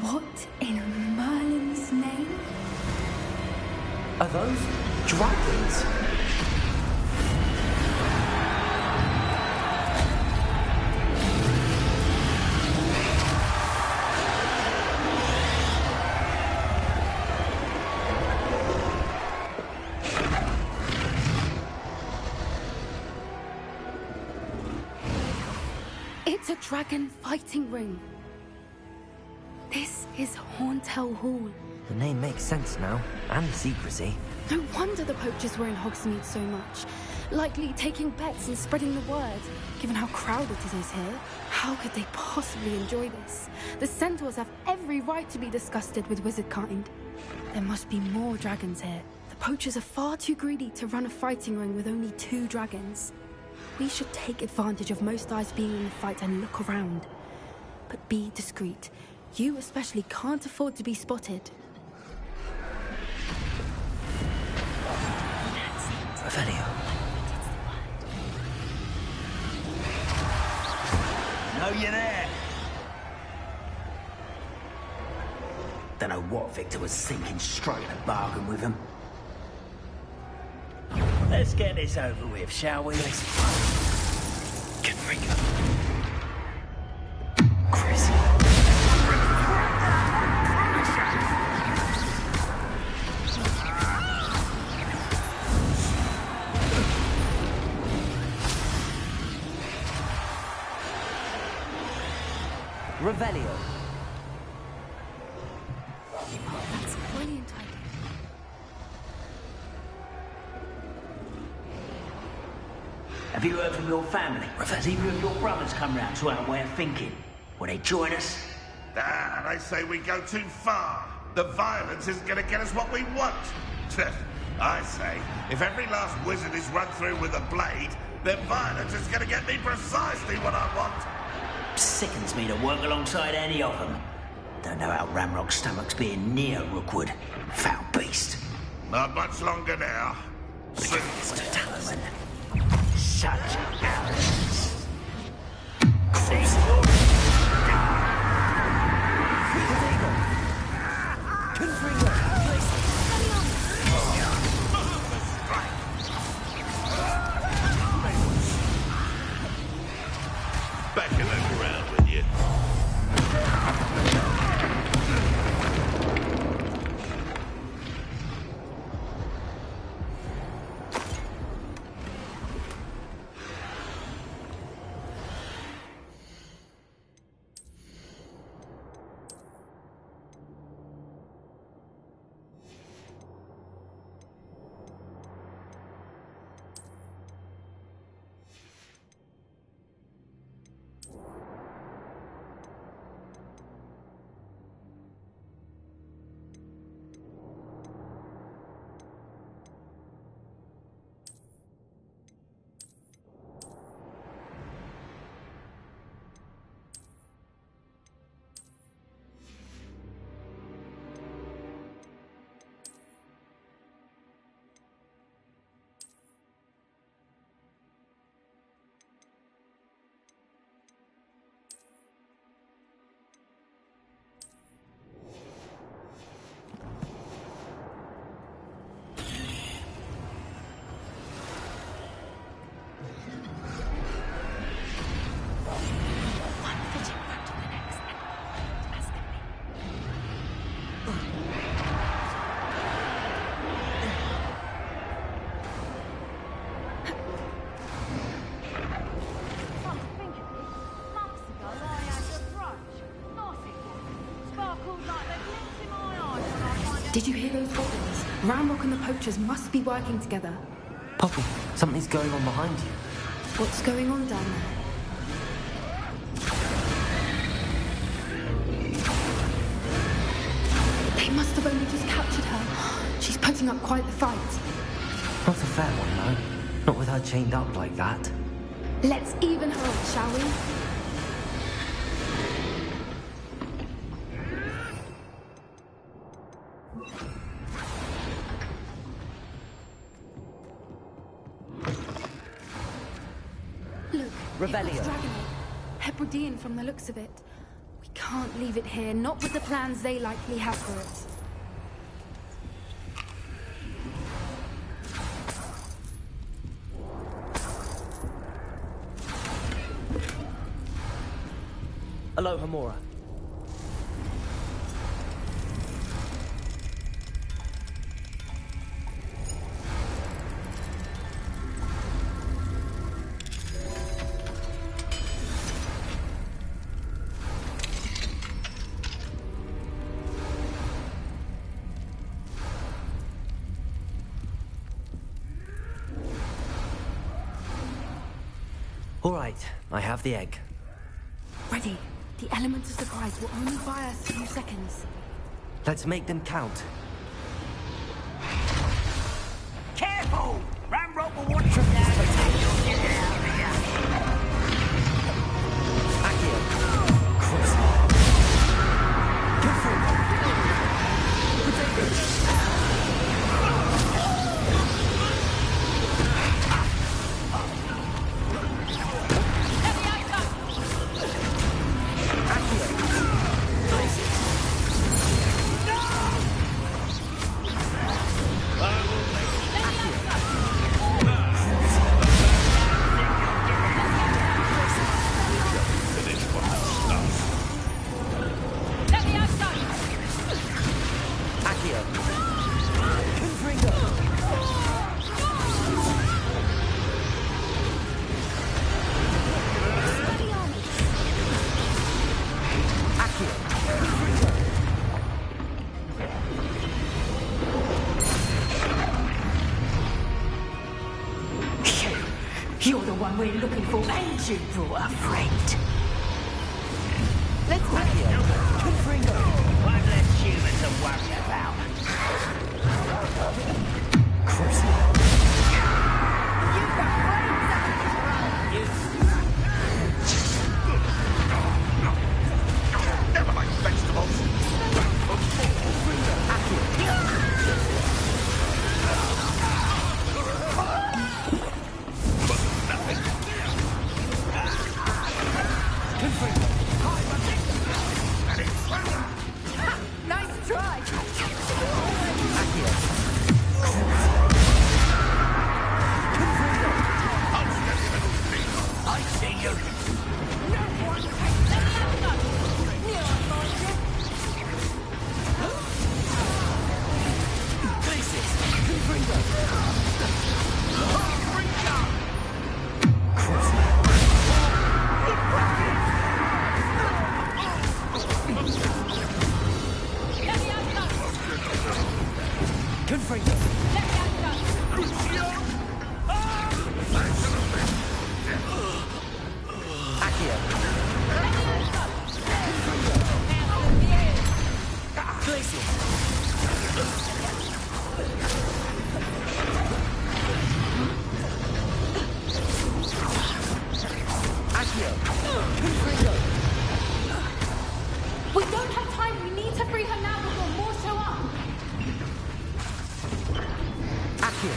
What in Merlin's name? Are those dragons? It's a dragon fighting ring. This is Hauntel Hall. The name makes sense now, and the secrecy. No wonder the poachers were in Hogsmeade so much. Likely taking bets and spreading the word. Given how crowded it is here, how could they possibly enjoy this? The centaurs have every right to be disgusted with wizard kind. There must be more dragons here. The poachers are far too greedy to run a fighting ring with only 2 dragons. We should take advantage of most eyes being in the fight and look around. But be discreet. You especially can't afford to be spotted. Revelio. Know you there? Don't know what Victor was thinking, striking a bargain with him. Let's get this over with, shall we? Can bring her. Crazy. Revelio. That's a brilliant idea. Have you heard from your family? Has either of your brothers come round to our way of thinking? Will they join us? Ah, they say we go too far. The violence isn't going to get us what we want. I say, if every last wizard is run through with a blade, Their violence is gonna get me precisely what I want. Sickens me to work alongside any of them. Don't know how Ramrock's stomach's being near Rookwood. Foul beast. Not much longer now. Soon. Such arrogance. Back in the ground with you. Did you hear those goblins? Ramrock and the poachers must be working together. Poppy, something's going on behind you. What's going on down there? They must have only just captured her. She's putting up quite the fight. Not a fair one, no. Not with her chained up like that. Let's even her up, shall we? Look, Revelio. Hebridean from the looks of it. We can't leave it here, not with the plans they likely have for it. Aloha, Mora. All right, I have the egg. Ready. The element of surprise will only buy us a few seconds. Let's make them count. Careful! Ramrock will want you down. Get out of here. Accio. Crosshair. Confirm. Potato. You're the one we're looking for, and you brought a friend. Let's go. One less human to worry about. Crosshair. You've got friends. Confringo! Accio! Glacius! Accio! Confringo! We don't have time. We need to free her now before more show up. Accio!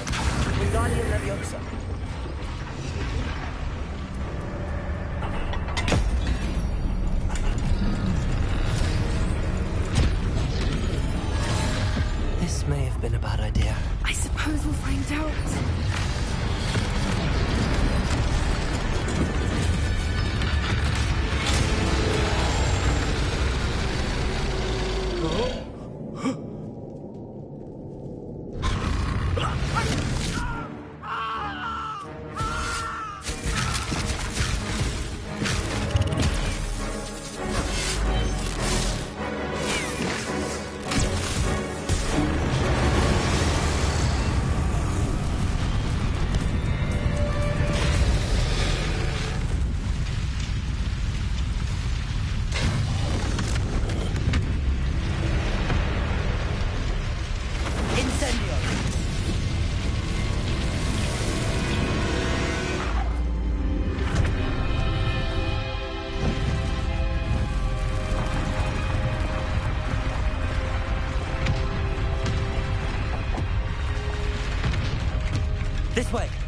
Wingardium Leviosa! This may have been a bad idea. I suppose we'll find out. This way.